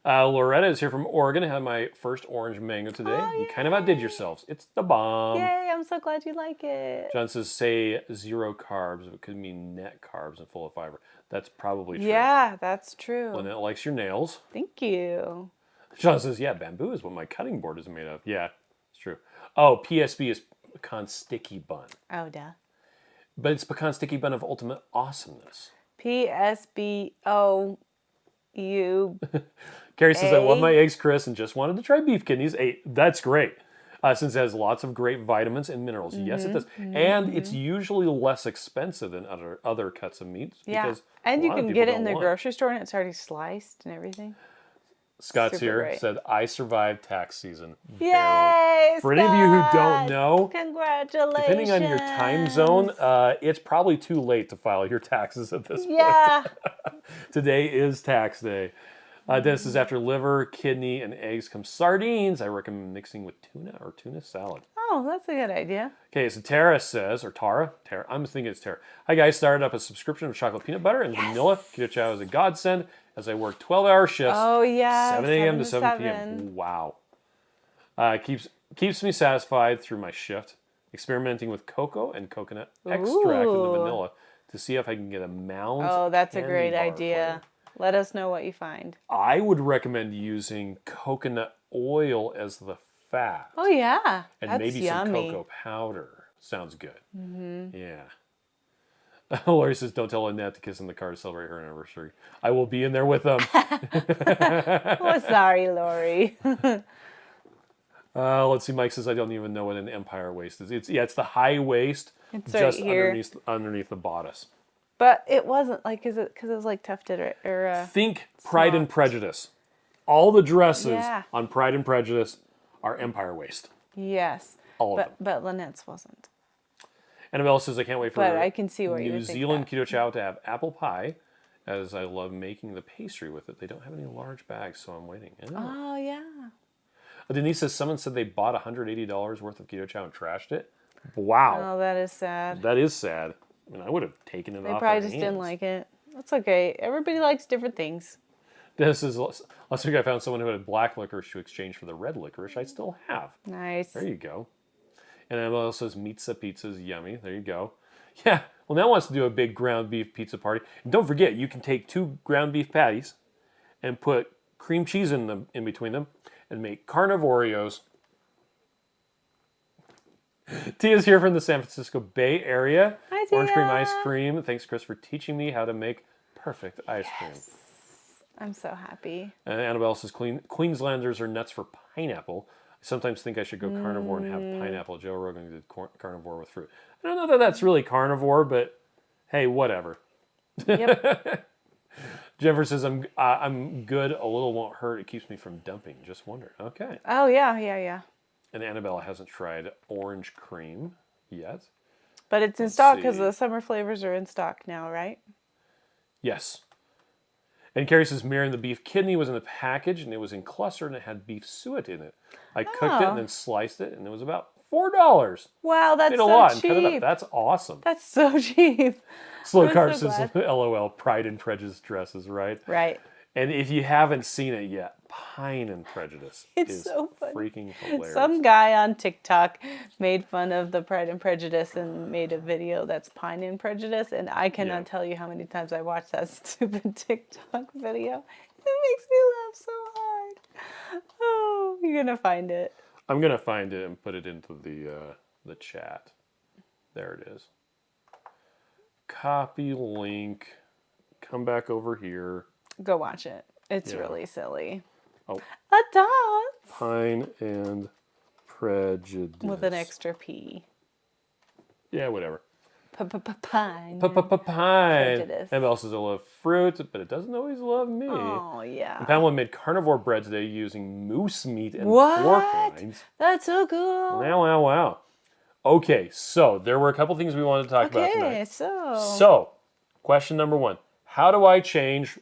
[SPEAKER 2] Loretta is here from Oregon. I had my first orange mango today. Oh, you kind of outdid yourselves. It's the bomb.
[SPEAKER 1] Yay, I'm so glad you like it.
[SPEAKER 2] John says, say 0 carbs. It could mean net carbs and full of fiber. That's probably true.
[SPEAKER 1] Yeah, that's true.
[SPEAKER 2] Lynette likes your nails.
[SPEAKER 1] Thank you.
[SPEAKER 2] John says, yeah, bamboo is what my cutting board is made of. Yeah, it's true. Oh, PSB is Pecan Sticky Bun.
[SPEAKER 1] Oh, duh.
[SPEAKER 2] But it's Pecan Sticky Bun of ultimate awesomeness.
[SPEAKER 1] PSBOU.
[SPEAKER 2] Carrie says, I love my eggs, Chris, and just wanted to try beef kidneys. That's great. Since it has lots of great vitamins and minerals. Yes, it does. And it's usually less expensive than other cuts of meat.
[SPEAKER 1] Yeah, and you can get it in the grocery store and it's already sliced and everything.
[SPEAKER 2] Scott's here, said, I survived tax season.
[SPEAKER 1] Yay,
[SPEAKER 2] For any of you who don't know,
[SPEAKER 1] congratulations.
[SPEAKER 2] Depending on your time zone, it's probably too late to file your taxes at this
[SPEAKER 1] point.
[SPEAKER 2] Today is tax day. Dennis says, after liver, kidney, and eggs come sardines. I recommend mixing with tuna or tuna salad.
[SPEAKER 1] Oh, that's a good idea.
[SPEAKER 2] Okay, so Tara says, or Tara, I'm thinking it's Tara. Hi guys, started up a subscription of chocolate peanut butter and vanilla. Keto Chow is a godsend as I work 12-hour shifts.
[SPEAKER 1] Oh yeah,
[SPEAKER 2] 7 a.m. to 7 p.m. Wow. Keeps me satisfied through my shift. Experimenting with cocoa and coconut extract in the vanilla to see if I can get a mound.
[SPEAKER 1] Oh, that's a great idea. Flavor. Let us know what you find.
[SPEAKER 2] I would recommend using coconut oil as the fat.
[SPEAKER 1] Oh yeah,
[SPEAKER 2] and maybe some cocoa powder. Sounds good. Yeah. Lori says, don't tell Annette to kiss in the car to celebrate her anniversary. I will be in there with them.
[SPEAKER 1] Oh, sorry, Lori.
[SPEAKER 2] Let's see. Mike says, I don't even know what an empire waist is. It's the high waist,
[SPEAKER 1] it's
[SPEAKER 2] just
[SPEAKER 1] right here.
[SPEAKER 2] underneath the bodice.
[SPEAKER 1] But it wasn't like, because it was like tufted or
[SPEAKER 2] think Pride and Prejudice. All the dresses on Pride and Prejudice are empire waist.
[SPEAKER 1] Yes.
[SPEAKER 2] All of them.
[SPEAKER 1] But Lynette's wasn't.
[SPEAKER 2] Annabelle says, I can't wait for
[SPEAKER 1] But I can see where you
[SPEAKER 2] New
[SPEAKER 1] would think
[SPEAKER 2] Zealand
[SPEAKER 1] that.
[SPEAKER 2] Keto Chow to have apple pie, as I love making the pastry with it. They don't have any large bags, so I'm waiting.
[SPEAKER 1] Oh, yeah.
[SPEAKER 2] Denise says, someone said they bought $180 worth of Keto Chow and trashed it. Wow.
[SPEAKER 1] Oh, that is sad.
[SPEAKER 2] That is sad. I mean, I would have taken it
[SPEAKER 1] They
[SPEAKER 2] off
[SPEAKER 1] probably
[SPEAKER 2] their
[SPEAKER 1] just didn't
[SPEAKER 2] hands.
[SPEAKER 1] like it. That's okay. Everybody likes different things.
[SPEAKER 2] This is last week I found someone who had black licorice to exchange for the red licorice I still have.
[SPEAKER 1] Nice.
[SPEAKER 2] There you go. And Annabelle says pizza is yummy. There you go. Yeah. Well, now wants to do a big ground beef pizza party. And don't forget, you can take 2 ground beef patties and put cream cheese in between them and make carnivoreos. Tia's here from the San Francisco Bay Area.
[SPEAKER 1] Hi, Tia.
[SPEAKER 2] Orange cream ice cream. Thanks, Chris, for teaching me how to make perfect ice cream.
[SPEAKER 1] I'm so happy.
[SPEAKER 2] And Annabelle says Queenslanders are nuts for pineapple. I sometimes think I should go carnivore and have pineapple. Joe Rogan did carnivore with fruit. I don't know that that's really carnivore, but hey, whatever.
[SPEAKER 1] Yep.
[SPEAKER 2] Jennifer says I'm good. A little won't hurt. It keeps me from dumping. Just wonder. Okay.
[SPEAKER 1] Oh, yeah.
[SPEAKER 2] And Annabelle hasn't tried orange cream yet.
[SPEAKER 1] But it's in stock because the summer flavors are in stock now, right?
[SPEAKER 2] Yes. And Carrie says, Miriam, the beef kidney was in the package, and it was in cluster, and it had beef suet in it. I cooked it and then sliced it, and it was about $4.
[SPEAKER 1] Wow, that's
[SPEAKER 2] Did a
[SPEAKER 1] so
[SPEAKER 2] lot and
[SPEAKER 1] cheap.
[SPEAKER 2] cut it up. That's awesome.
[SPEAKER 1] That's so cheap.
[SPEAKER 2] Slow
[SPEAKER 1] I'm
[SPEAKER 2] Carb
[SPEAKER 1] so
[SPEAKER 2] says,
[SPEAKER 1] glad.
[SPEAKER 2] LOL, Pride and Prejudice dresses, right?
[SPEAKER 1] Right.
[SPEAKER 2] And if you haven't seen it yet, Pine and Prejudice
[SPEAKER 1] It's
[SPEAKER 2] is
[SPEAKER 1] so funny.
[SPEAKER 2] freaking hilarious.
[SPEAKER 1] Some guy on TikTok made fun of the Pride and Prejudice and made a video that's Pine and Prejudice, and I cannot tell you how many times I watched that stupid TikTok video. It makes me laugh so hard. Oh, you're gonna find it.
[SPEAKER 2] I'm going to find it and put it into the chat. There it is. Copy link. Come back over here.
[SPEAKER 1] Go watch it. It's really silly.
[SPEAKER 2] Oh.
[SPEAKER 1] A dance
[SPEAKER 2] Pine and Prejudice.
[SPEAKER 1] with an extra P.
[SPEAKER 2] Yeah, whatever.
[SPEAKER 1] Pine.
[SPEAKER 2] Pine.
[SPEAKER 1] Prejudice.
[SPEAKER 2] Annabelle says I love fruit, but it doesn't always love me.
[SPEAKER 1] Oh, yeah.
[SPEAKER 2] And Pamela made carnivore bread today using moose meat and
[SPEAKER 1] What?
[SPEAKER 2] pork rinds.
[SPEAKER 1] That's so cool.
[SPEAKER 2] Wow. Okay, so there were a couple things we wanted to talk about tonight.
[SPEAKER 1] Okay,
[SPEAKER 2] So, question number 1. How do I change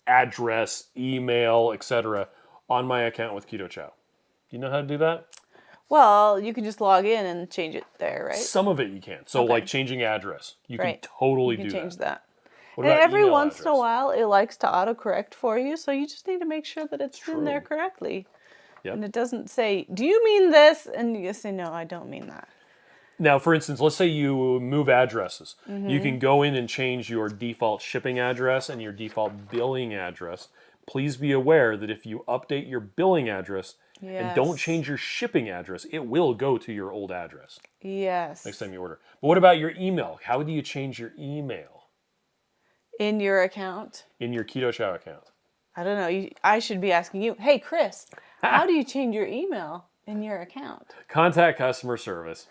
[SPEAKER 2] address, email, etc. on my account with Keto Chow? Do you know how to do that?
[SPEAKER 1] well, you can just log in and change it there, right?
[SPEAKER 2] Some of it you can. So, like changing address. You
[SPEAKER 1] Right.
[SPEAKER 2] can totally
[SPEAKER 1] You can
[SPEAKER 2] do
[SPEAKER 1] change
[SPEAKER 2] that.
[SPEAKER 1] that.
[SPEAKER 2] What
[SPEAKER 1] And
[SPEAKER 2] about
[SPEAKER 1] every
[SPEAKER 2] email
[SPEAKER 1] once in a
[SPEAKER 2] address?
[SPEAKER 1] while, it likes to autocorrect for you, so you just need to make sure that it's in there
[SPEAKER 2] True.
[SPEAKER 1] correctly.
[SPEAKER 2] Yep.
[SPEAKER 1] And it doesn't say, do you mean this? And you say, no, I don't mean that.
[SPEAKER 2] Now, for instance, let's say you move addresses.
[SPEAKER 1] Mm-hmm.
[SPEAKER 2] You can go in and change your default shipping address and your default billing address. Please be aware that if you update your billing address and don't
[SPEAKER 1] Yes.
[SPEAKER 2] change your shipping address, it will go to your old address
[SPEAKER 1] Yes.
[SPEAKER 2] next time you order. But what about your email? How do you change your email
[SPEAKER 1] In your account.
[SPEAKER 2] in your Keto Chow account?
[SPEAKER 1] I don't know. I should be asking you, hey, Chris, how do you change your email in your account?
[SPEAKER 2] Contact customer service.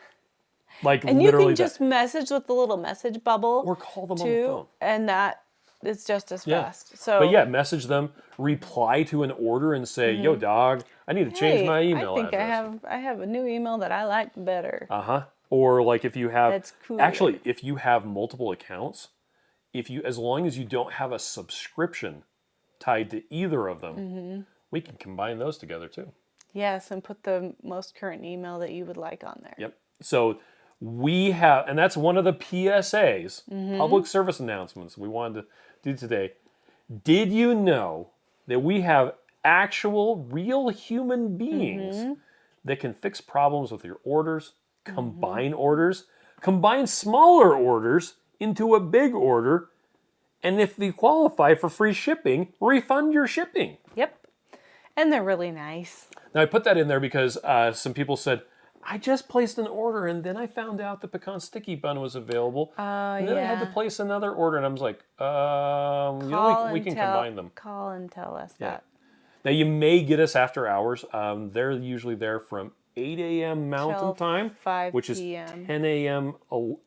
[SPEAKER 2] Like
[SPEAKER 1] And you
[SPEAKER 2] literally
[SPEAKER 1] can just message with the little message bubble.
[SPEAKER 2] or call them on the
[SPEAKER 1] too,
[SPEAKER 2] phone.
[SPEAKER 1] and that is just as
[SPEAKER 2] Yeah.
[SPEAKER 1] fast. So,
[SPEAKER 2] But yeah, message them, reply to an order and say, yo, dog, I need to change
[SPEAKER 1] hey,
[SPEAKER 2] my email
[SPEAKER 1] I think
[SPEAKER 2] address.
[SPEAKER 1] I have a new email that I like better.
[SPEAKER 2] Or like if you have
[SPEAKER 1] That's cool.
[SPEAKER 2] actually if you have multiple accounts, as long as you don't have a subscription tied to either of them, we can combine those together too.
[SPEAKER 1] Yes, and put the most current email that you would like on there.
[SPEAKER 2] Yep. So we have, and that's one of the PSAs, public service announcements we wanted to do today. Did you know that we have actual real human beings that can fix problems with your orders, combine orders, combine smaller orders into a big order, and if they qualify for free shipping, refund your shipping?
[SPEAKER 1] Yep. And they're really nice.
[SPEAKER 2] Now I put that in there because some people said, I just placed an order and then I found out the Pecan Sticky Bun was available. And then I had to place another order and I was like, we can combine them.
[SPEAKER 1] Call and tell us that.
[SPEAKER 2] Now you may get us after hours. They're usually there from 8 a.m. Mountain
[SPEAKER 1] Till
[SPEAKER 2] Time,
[SPEAKER 1] 5
[SPEAKER 2] which is
[SPEAKER 1] p.m.
[SPEAKER 2] 10 a.m.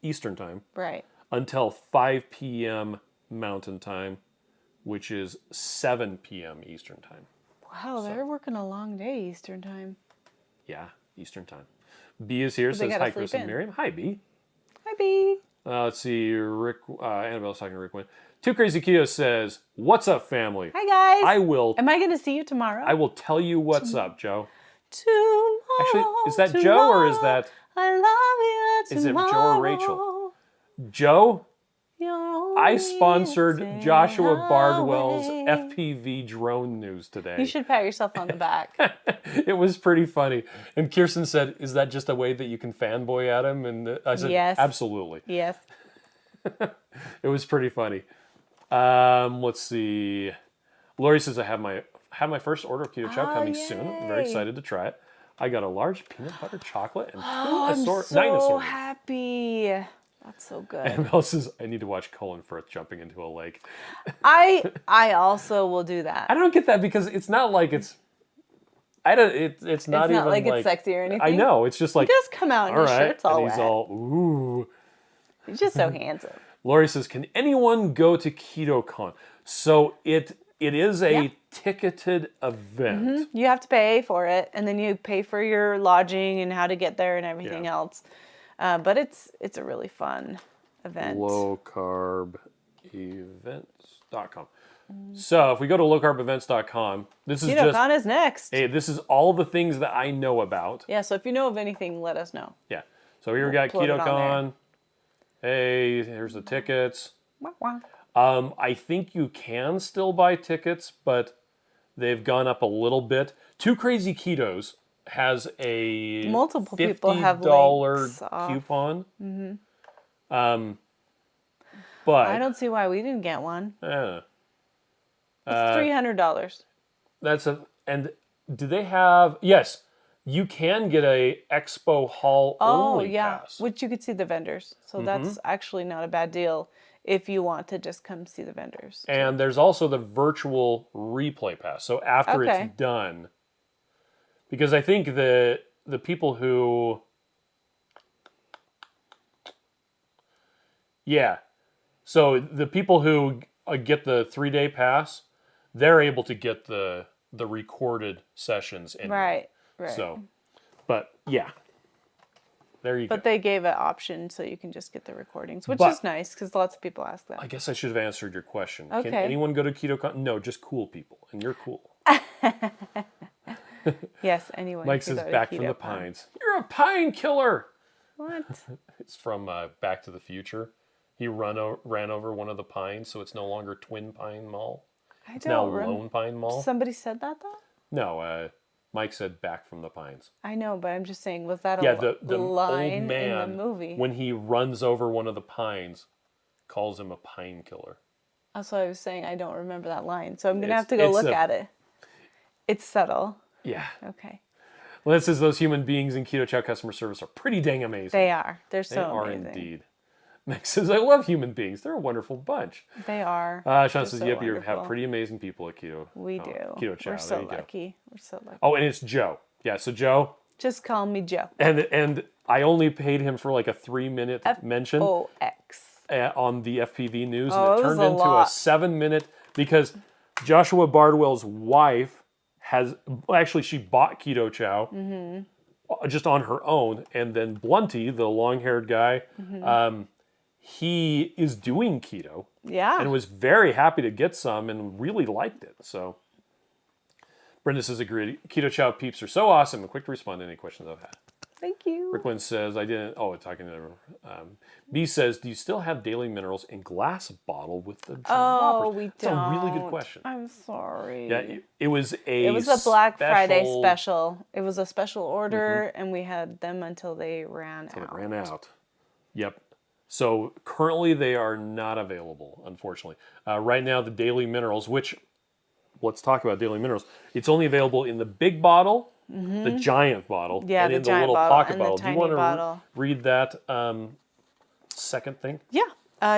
[SPEAKER 2] Eastern Time,
[SPEAKER 1] Right.
[SPEAKER 2] until 5 p.m. Mountain Time, which is 7 p.m. Eastern Time.
[SPEAKER 1] Wow, they're working a long day Eastern Time.
[SPEAKER 2] Yeah, Eastern Time. B is here, says,
[SPEAKER 1] gotta
[SPEAKER 2] hi, Chris
[SPEAKER 1] sleep
[SPEAKER 2] and
[SPEAKER 1] in.
[SPEAKER 2] Miriam. Hi, B.
[SPEAKER 1] Hi, B.
[SPEAKER 2] Let's see. Rick, Annabelle's talking to Rick Wynn. Too Crazy Keto says, "What's up, family?
[SPEAKER 1] Hi, guys.
[SPEAKER 2] I will
[SPEAKER 1] going to see you tomorrow?
[SPEAKER 2] I will tell you what's up, Joe."
[SPEAKER 1] Tomorrow.
[SPEAKER 2] Actually, is that Joe or is that...
[SPEAKER 1] I love you
[SPEAKER 2] Is it
[SPEAKER 1] tomorrow.
[SPEAKER 2] Joe or Rachel? Joe, I sponsored Joshua Bardwell's FPV drone news today.
[SPEAKER 1] You should pat yourself on the back.
[SPEAKER 2] It was pretty funny. And Kirsten said, "Is that just a way that you can fanboy at him?" And I said,
[SPEAKER 1] Yes.
[SPEAKER 2] "Absolutely."
[SPEAKER 1] Yes.
[SPEAKER 2] It was pretty funny. Let's see. Lori says, I have my first order of Keto Chow coming soon. I'm very excited to try it. I got a large peanut butter chocolate and
[SPEAKER 1] I'm
[SPEAKER 2] nine
[SPEAKER 1] so
[SPEAKER 2] assortments.
[SPEAKER 1] happy. That's so good.
[SPEAKER 2] And Mel says, I need to watch Colin Firth jumping into a lake.
[SPEAKER 1] I also will do that.
[SPEAKER 2] I don't get that because it's not like it's... It's not even
[SPEAKER 1] like it's sexy or anything.
[SPEAKER 2] I know. It's just like...
[SPEAKER 1] He does come out in his shirt's all
[SPEAKER 2] and
[SPEAKER 1] wet.
[SPEAKER 2] he's all, ooh.
[SPEAKER 1] He's just so handsome.
[SPEAKER 2] Lori says, can anyone go to KetoCon? So it is a ticketed event.
[SPEAKER 1] You have to pay for it, and then you pay for your lodging and how to get there and everything else. But it's a really fun event.
[SPEAKER 2] Lowcarbevents.com. So if we go to lowcarbevents.com, this is
[SPEAKER 1] KetoCon is next.
[SPEAKER 2] Hey, this is all the things that I know about.
[SPEAKER 1] Yeah, so if you know of anything, let us know.
[SPEAKER 2] Yeah. So here we got KetoCon. Hey, here's the tickets.
[SPEAKER 1] Wah, wah.
[SPEAKER 2] I think you can still buy tickets, but they've gone up a little bit. Too Crazy Ketos has a
[SPEAKER 1] multiple people have
[SPEAKER 2] $50 coupon. But
[SPEAKER 1] I don't see why we didn't get one.
[SPEAKER 2] It's
[SPEAKER 1] $300.
[SPEAKER 2] And do they have? Yes, you can get a expo hall only pass.
[SPEAKER 1] Which you could see the vendors. So that's actually not a bad deal if you want to just come see the vendors.
[SPEAKER 2] And there's also the virtual replay pass. So after it's done, because I think the people who, so the people who get the 3-day pass, they're able to get the recorded sessions in.
[SPEAKER 1] Right.
[SPEAKER 2] So, but yeah, there you go.
[SPEAKER 1] But they gave an option so you can just get the recordings, which is nice because lots of people ask that.
[SPEAKER 2] I guess I should have answered your question.
[SPEAKER 1] Okay.
[SPEAKER 2] Can anyone go to KetoCon? No, just cool people, and you're cool.
[SPEAKER 1] Yes, anyone.
[SPEAKER 2] Mike says, "Back from the Pines." You're a pine killer.
[SPEAKER 1] What?
[SPEAKER 2] It's from Back to the Future. He ran over one of the pines, so it's no longer Twin Pine Mall. It's now Lone Pine Mall.
[SPEAKER 1] Somebody said that though?
[SPEAKER 2] No, Mike said Back from the Pines.
[SPEAKER 1] I know, but I'm just saying, was that
[SPEAKER 2] the
[SPEAKER 1] line
[SPEAKER 2] old man,
[SPEAKER 1] in the movie?
[SPEAKER 2] When he runs over one of the pines, calls him a pine killer.
[SPEAKER 1] That's what I was saying. I don't remember that line, so I'm going to have to go look at it. It's subtle.
[SPEAKER 2] Yeah.
[SPEAKER 1] Okay.
[SPEAKER 2] Well, it says those human beings in Keto Chow customer service are pretty dang amazing.
[SPEAKER 1] They are. They're so
[SPEAKER 2] They
[SPEAKER 1] amazing.
[SPEAKER 2] are indeed. Max says, I love human beings. They're a wonderful bunch.
[SPEAKER 1] They are.
[SPEAKER 2] Sean says, yep, you have pretty amazing people at Keto.
[SPEAKER 1] We do.
[SPEAKER 2] Keto Chow.
[SPEAKER 1] We're so lucky. We're so lucky.
[SPEAKER 2] Oh, and it's Joe. Yeah, so Joe.
[SPEAKER 1] Just call me Joe.
[SPEAKER 2] And I only paid him for like a 3-minute mention.
[SPEAKER 1] FOX.
[SPEAKER 2] On the FPV news. And it turned into
[SPEAKER 1] lot.
[SPEAKER 2] a 7-minute because Joshua Bardwell's wife she bought Keto Chow just on her own. And then Blunty, the long-haired guy, he is doing keto.
[SPEAKER 1] Yeah.
[SPEAKER 2] And was very happy to get some and really liked it. So Brenda says, agreed. Keto Chow peeps are so awesome and quick to respond to any questions I've had.
[SPEAKER 1] Thank you.
[SPEAKER 2] Rick Wynn says, I didn't. Oh, talking to B says, do you still have daily minerals in glass bottle with the droppers?
[SPEAKER 1] We don't.
[SPEAKER 2] That's a really good question.
[SPEAKER 1] I'm sorry.
[SPEAKER 2] Yeah, it was a
[SPEAKER 1] Black Friday special. It was a special order, and we had them until they ran out.
[SPEAKER 2] It ran out. Yep. So currently they are not available, unfortunately. Right now, the daily minerals, which, let's talk about daily minerals. It's only available in the big bottle, the giant bottle, and in the little pocket bottle. Do you want to read that second thing?
[SPEAKER 1] Yeah.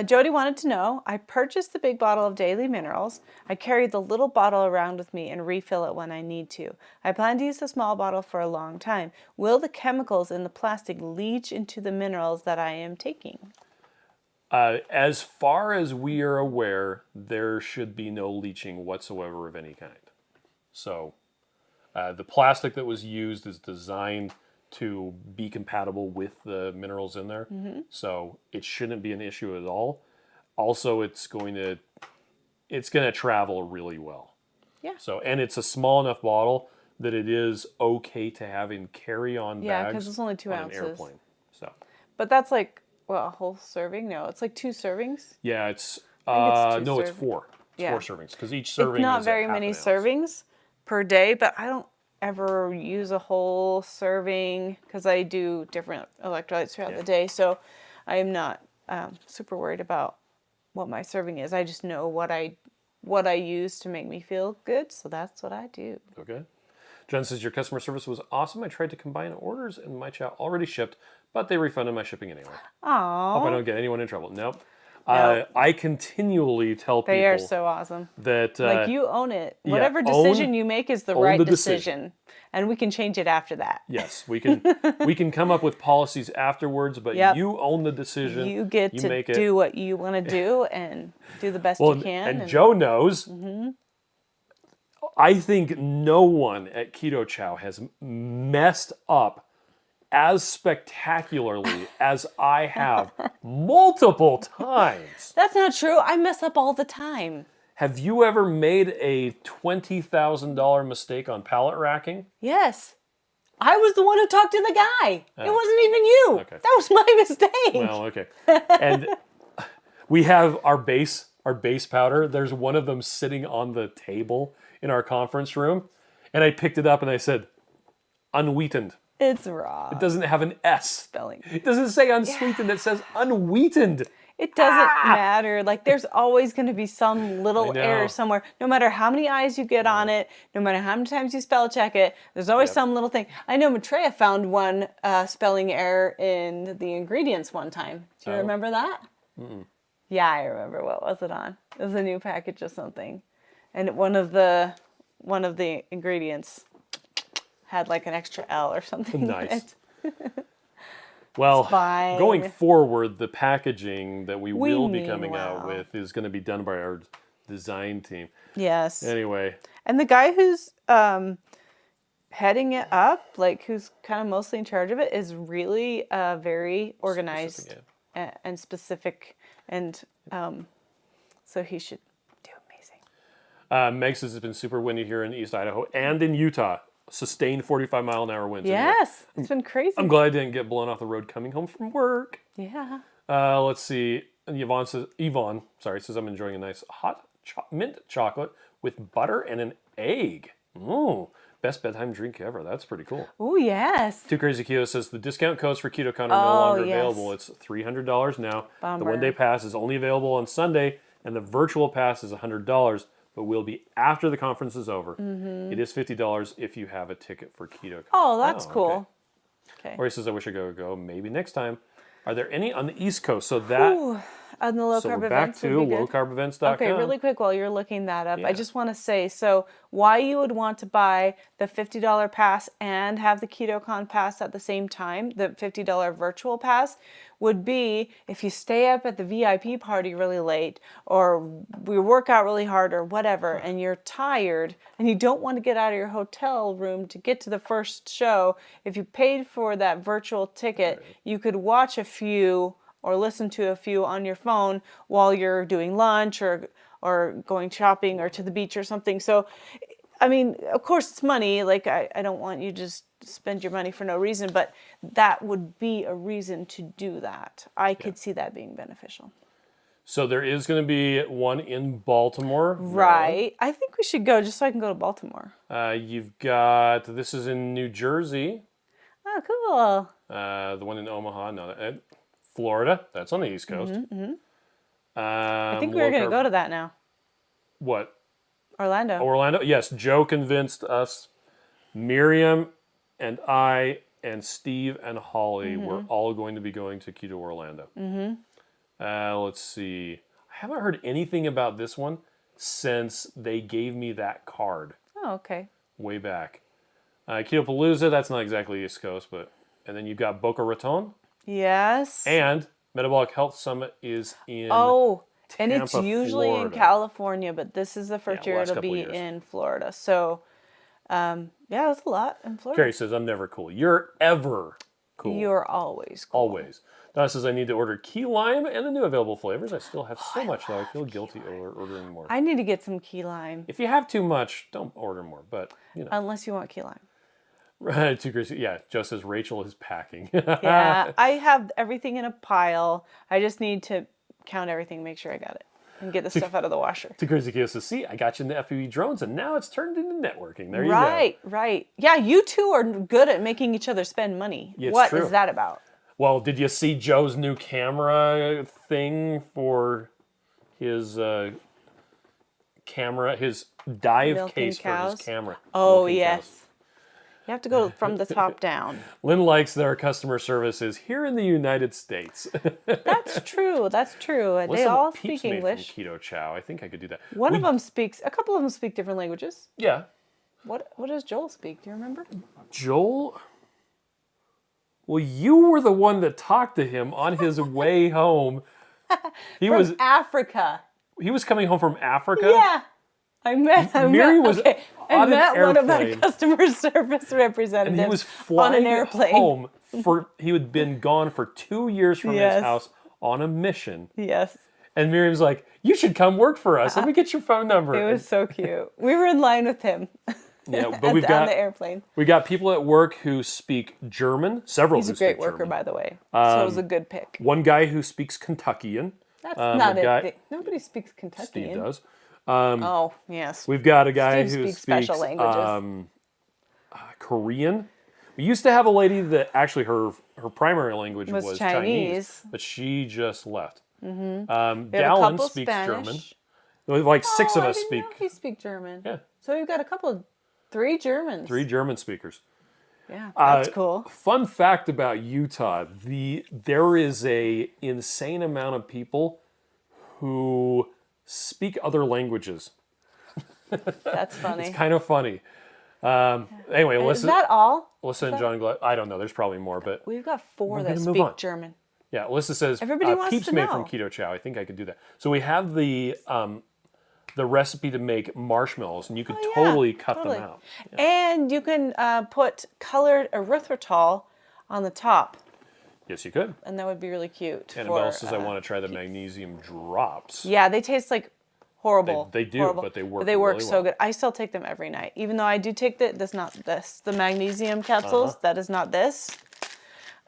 [SPEAKER 1] Jody wanted to know, I purchased the big bottle of daily minerals. I carry the little bottle around with me and refill it when I need to. I plan to use the small bottle for a long time. Will the chemicals in the plastic leach into the minerals that I am taking?
[SPEAKER 2] As far as we are aware, there should be no leaching whatsoever of any kind. So the plastic that was used is designed to be compatible with the minerals in there. So it shouldn't be an issue at all. Also, it's going to travel really well.
[SPEAKER 1] Yeah.
[SPEAKER 2] So, and it's a small enough bottle that it is okay to have in carry-on
[SPEAKER 1] Yeah,
[SPEAKER 2] bags
[SPEAKER 1] because it's only 2
[SPEAKER 2] on
[SPEAKER 1] ounces.
[SPEAKER 2] an airplane. So,
[SPEAKER 1] But that's like, well, a whole serving? No, it's like 2 servings.
[SPEAKER 2] yeah, it's
[SPEAKER 1] think it's 2
[SPEAKER 2] no, it's
[SPEAKER 1] servings.
[SPEAKER 2] 4. It's
[SPEAKER 1] Yeah.
[SPEAKER 2] 4 servings because each serving
[SPEAKER 1] It's not
[SPEAKER 2] is
[SPEAKER 1] very
[SPEAKER 2] at half
[SPEAKER 1] many
[SPEAKER 2] an ounce.
[SPEAKER 1] servings per day, but I don't ever use a whole serving because I do different electrolytes throughout the day. So I'm not super worried about what my serving is. I just know what I use to make me feel good, so that's what I do.
[SPEAKER 2] Okay. Jen says, your customer service was awesome. I tried to combine orders and my chow already shipped, but they refunded my shipping anyway. Hope I don't get anyone in trouble. Nope. I continually tell people
[SPEAKER 1] They are so awesome.
[SPEAKER 2] that
[SPEAKER 1] Like, you own it.
[SPEAKER 2] yeah,
[SPEAKER 1] Whatever decision you make is the
[SPEAKER 2] own
[SPEAKER 1] right
[SPEAKER 2] the
[SPEAKER 1] decision. And we can change it after that.
[SPEAKER 2] yes, we can come up with policies afterwards, but
[SPEAKER 1] Yep.
[SPEAKER 2] you own the decision.
[SPEAKER 1] You get to
[SPEAKER 2] make
[SPEAKER 1] do what you want to do and do the best
[SPEAKER 2] well,
[SPEAKER 1] you can.
[SPEAKER 2] and Joe knows. I think no one at Keto Chow has messed up as spectacularly as I have multiple times.
[SPEAKER 1] That's not true. I mess up all the time.
[SPEAKER 2] Have you ever made a $20,000 mistake on pallet racking?
[SPEAKER 1] Yes. I was the one who talked to the guy. It wasn't even you.
[SPEAKER 2] Okay.
[SPEAKER 1] That was my mistake.
[SPEAKER 2] Well, okay. And we have our base powder. There's one of them sitting on the table in our conference room. And I picked it up and I said, unsweetened.
[SPEAKER 1] It's raw.
[SPEAKER 2] It doesn't have an S.
[SPEAKER 1] Spelling.
[SPEAKER 2] It doesn't say unsweetened. It says unsweetened.
[SPEAKER 1] It doesn't matter. Like, there's always going to be some little
[SPEAKER 2] know.
[SPEAKER 1] error somewhere. No matter how many eyes you get on it, no matter how many times you spell check it, there's always some little thing. I know Maitreya found one spelling error in the ingredients one time. Do you remember that? Yeah, I remember. What was it on? It was a new package of something. And one of the ingredients had like an extra L or something.
[SPEAKER 2] Nice. Well,
[SPEAKER 1] fine.
[SPEAKER 2] going forward, the packaging that we will be
[SPEAKER 1] mean
[SPEAKER 2] coming out
[SPEAKER 1] well.
[SPEAKER 2] with is going to be done by our design team.
[SPEAKER 1] Yes.
[SPEAKER 2] Anyway,
[SPEAKER 1] And the guy who's heading it up, like who's kind of mostly in charge of it, is really very organized
[SPEAKER 2] Specific,
[SPEAKER 1] and specific. And so he should do amazing.
[SPEAKER 2] Meg says it's been super windy here in East Idaho and in Utah. Sustained 45-mile-an-hour winds.
[SPEAKER 1] Yes, it's been crazy.
[SPEAKER 2] I'm glad I didn't get blown off the road coming home from work.
[SPEAKER 1] Yeah.
[SPEAKER 2] Let's see. And Yvonne says I'm enjoying a nice hot mint chocolate with butter and an egg. Ooh, best bedtime drink ever. That's pretty cool.
[SPEAKER 1] Oh, yes.
[SPEAKER 2] Too Crazy Keto says the discount codes for KetoCon are no longer
[SPEAKER 1] yes.
[SPEAKER 2] available. It's $300 now.
[SPEAKER 1] Bummer.
[SPEAKER 2] The one-day pass is only available on Sunday, and the virtual pass is $100, but will be after the conference is over. It is $50 if you have a ticket for KetoCon.
[SPEAKER 1] Oh, that's cool. Okay.
[SPEAKER 2] Or he says, I wish I could go. Maybe next time. Are there any on the East Coast? So that...
[SPEAKER 1] Ooh, on the low
[SPEAKER 2] So
[SPEAKER 1] carb
[SPEAKER 2] we're back
[SPEAKER 1] events
[SPEAKER 2] to
[SPEAKER 1] would be good.
[SPEAKER 2] lowcarbevents.com.
[SPEAKER 1] Okay, really quick while you're looking that up,
[SPEAKER 2] Yeah.
[SPEAKER 1] I just want to say, so why you would want to buy the $50 pass and have the KetoCon pass at the same time, the $50 virtual pass, would be if you stay up at the VIP party really late, or we work out really hard or whatever, and you're tired and you don't want to get out of your hotel room to get to the first show. If you paid for that virtual ticket, you could watch a few or listen to a few on your phone while you're doing lunch or going shopping or to the beach or something. So, I mean, of course it's money. Like, I don't want you to just spend your money for no reason, but that would be a reason to do that. I could see that being beneficial.
[SPEAKER 2] So there is going to be one in Baltimore.
[SPEAKER 1] Right. I think we should go just so I can go to Baltimore.
[SPEAKER 2] You've got, this is in New Jersey.
[SPEAKER 1] Oh, cool.
[SPEAKER 2] The one in Omaha, no, Florida. That's on the East Coast.
[SPEAKER 1] I think we were going to go to that now.
[SPEAKER 2] What?
[SPEAKER 1] Orlando.
[SPEAKER 2] Orlando? Yes, Joe convinced us. Miriam and I and Steve and Holly were all going to be going to Keto Orlando. Let's see. I haven't heard anything about this one since they gave me that card
[SPEAKER 1] Oh, okay.
[SPEAKER 2] way back. Keto Palooza, that's not exactly East Coast, but... And then you've got Boca Raton.
[SPEAKER 1] Yes.
[SPEAKER 2] And Metabolic Health Summit is in
[SPEAKER 1] and it's
[SPEAKER 2] Tampa,
[SPEAKER 1] usually
[SPEAKER 2] Florida.
[SPEAKER 1] in California, but this is the first year
[SPEAKER 2] last
[SPEAKER 1] it'll
[SPEAKER 2] couple
[SPEAKER 1] be
[SPEAKER 2] years.
[SPEAKER 1] in Florida. So Yeah, that's a lot in Florida.
[SPEAKER 2] Carrie says, I'm never cool. You're ever cool.
[SPEAKER 1] You're always cool.
[SPEAKER 2] Always. Donna says, I need to order key lime and the new available flavors. I still have so much, though. I feel guilty ordering more.
[SPEAKER 1] I need to get some key lime.
[SPEAKER 2] If you have too much, don't order more. But, you know.
[SPEAKER 1] Unless you want key lime.
[SPEAKER 2] Right, too crazy. Yeah, Joe says Rachel is packing.
[SPEAKER 1] Yeah, I have everything in a pile. I just need to count everything, make sure I got it, and get the stuff out of the washer.
[SPEAKER 2] Too crazy Kio says, see, I got you into FPV drones, and now it's turned into networking. There you go.
[SPEAKER 1] Right. Yeah, you two are good at making each other spend money.
[SPEAKER 2] Yeah,
[SPEAKER 1] what
[SPEAKER 2] true.
[SPEAKER 1] is that about?
[SPEAKER 2] Well, did you see Joe's new camera thing for his camera, his dive
[SPEAKER 1] Milking
[SPEAKER 2] case
[SPEAKER 1] cows?
[SPEAKER 2] for his camera?
[SPEAKER 1] Oh,
[SPEAKER 2] Milking
[SPEAKER 1] yes.
[SPEAKER 2] cows.
[SPEAKER 1] You have to go from the top down.
[SPEAKER 2] Lynn likes their customer services here in the United States.
[SPEAKER 1] That's true. They all speak English.
[SPEAKER 2] From Keto Chow. I think I could do that.
[SPEAKER 1] A couple of them speak different languages.
[SPEAKER 2] Yeah.
[SPEAKER 1] What does Joel speak? Do you remember?
[SPEAKER 2] Joel? Well, you were the one that talked to him on his way home.
[SPEAKER 1] From Africa.
[SPEAKER 2] He was coming home from Africa?
[SPEAKER 1] Yeah. I met
[SPEAKER 2] on
[SPEAKER 1] one
[SPEAKER 2] an
[SPEAKER 1] of my
[SPEAKER 2] airplane.
[SPEAKER 1] customer service representatives
[SPEAKER 2] And he was flying
[SPEAKER 1] on an airplane.
[SPEAKER 2] home he had been gone for 2 years from
[SPEAKER 1] Yes.
[SPEAKER 2] his house on a mission.
[SPEAKER 1] Yes.
[SPEAKER 2] And Miriam's like, you should come work for us. Let me get your phone number.
[SPEAKER 1] It was so cute. We were in line with him.
[SPEAKER 2] Yeah, but
[SPEAKER 1] on the airplane.
[SPEAKER 2] We got people at work who speak German. Several
[SPEAKER 1] He's
[SPEAKER 2] who
[SPEAKER 1] a great
[SPEAKER 2] speak
[SPEAKER 1] worker,
[SPEAKER 2] German.
[SPEAKER 1] by the way. So it was a good pick.
[SPEAKER 2] One guy who speaks Kentuckian.
[SPEAKER 1] That's not it. Nobody speaks Kentuckian.
[SPEAKER 2] Steve does.
[SPEAKER 1] Oh, yes.
[SPEAKER 2] We've got a guy
[SPEAKER 1] Steve
[SPEAKER 2] who
[SPEAKER 1] speaks
[SPEAKER 2] speaks
[SPEAKER 1] special languages.
[SPEAKER 2] Korean. We used to have a lady that actually her primary language
[SPEAKER 1] Was
[SPEAKER 2] was
[SPEAKER 1] Chinese.
[SPEAKER 2] but she just left.
[SPEAKER 1] We have a
[SPEAKER 2] Dallin
[SPEAKER 1] couple
[SPEAKER 2] speaks
[SPEAKER 1] Spanish.
[SPEAKER 2] German. Like six of
[SPEAKER 1] I
[SPEAKER 2] us
[SPEAKER 1] didn't
[SPEAKER 2] speak.
[SPEAKER 1] know he speak German.
[SPEAKER 2] Yeah.
[SPEAKER 1] So we've got three Germans.
[SPEAKER 2] 3 German speakers.
[SPEAKER 1] Yeah, that's cool.
[SPEAKER 2] Fun fact about Utah: there is a insane amount of people who speak other languages.
[SPEAKER 1] That's funny.
[SPEAKER 2] It's kind of funny. Anyway,
[SPEAKER 1] Is that all?
[SPEAKER 2] Alyssa and John Glad. I don't know. There's probably more, but
[SPEAKER 1] We've got 4 that
[SPEAKER 2] gonna move
[SPEAKER 1] speak
[SPEAKER 2] on.
[SPEAKER 1] German.
[SPEAKER 2] yeah. Alyssa says
[SPEAKER 1] Everybody wants
[SPEAKER 2] peeps
[SPEAKER 1] to
[SPEAKER 2] made
[SPEAKER 1] know.
[SPEAKER 2] from Keto Chow. I think I could do that. So we have the recipe to make marshmallows, and you could totally cut them out.
[SPEAKER 1] And you can put colored erythritol on the top,
[SPEAKER 2] Yes, you could.
[SPEAKER 1] and that would be really cute.
[SPEAKER 2] Annabelle says I want to try the magnesium drops.
[SPEAKER 1] Yeah, they taste like horrible.
[SPEAKER 2] They do,
[SPEAKER 1] horrible.
[SPEAKER 2] but they work
[SPEAKER 1] They work
[SPEAKER 2] really
[SPEAKER 1] so
[SPEAKER 2] well.
[SPEAKER 1] good. I still take them every night, even though I do take the magnesium capsules. That is not this.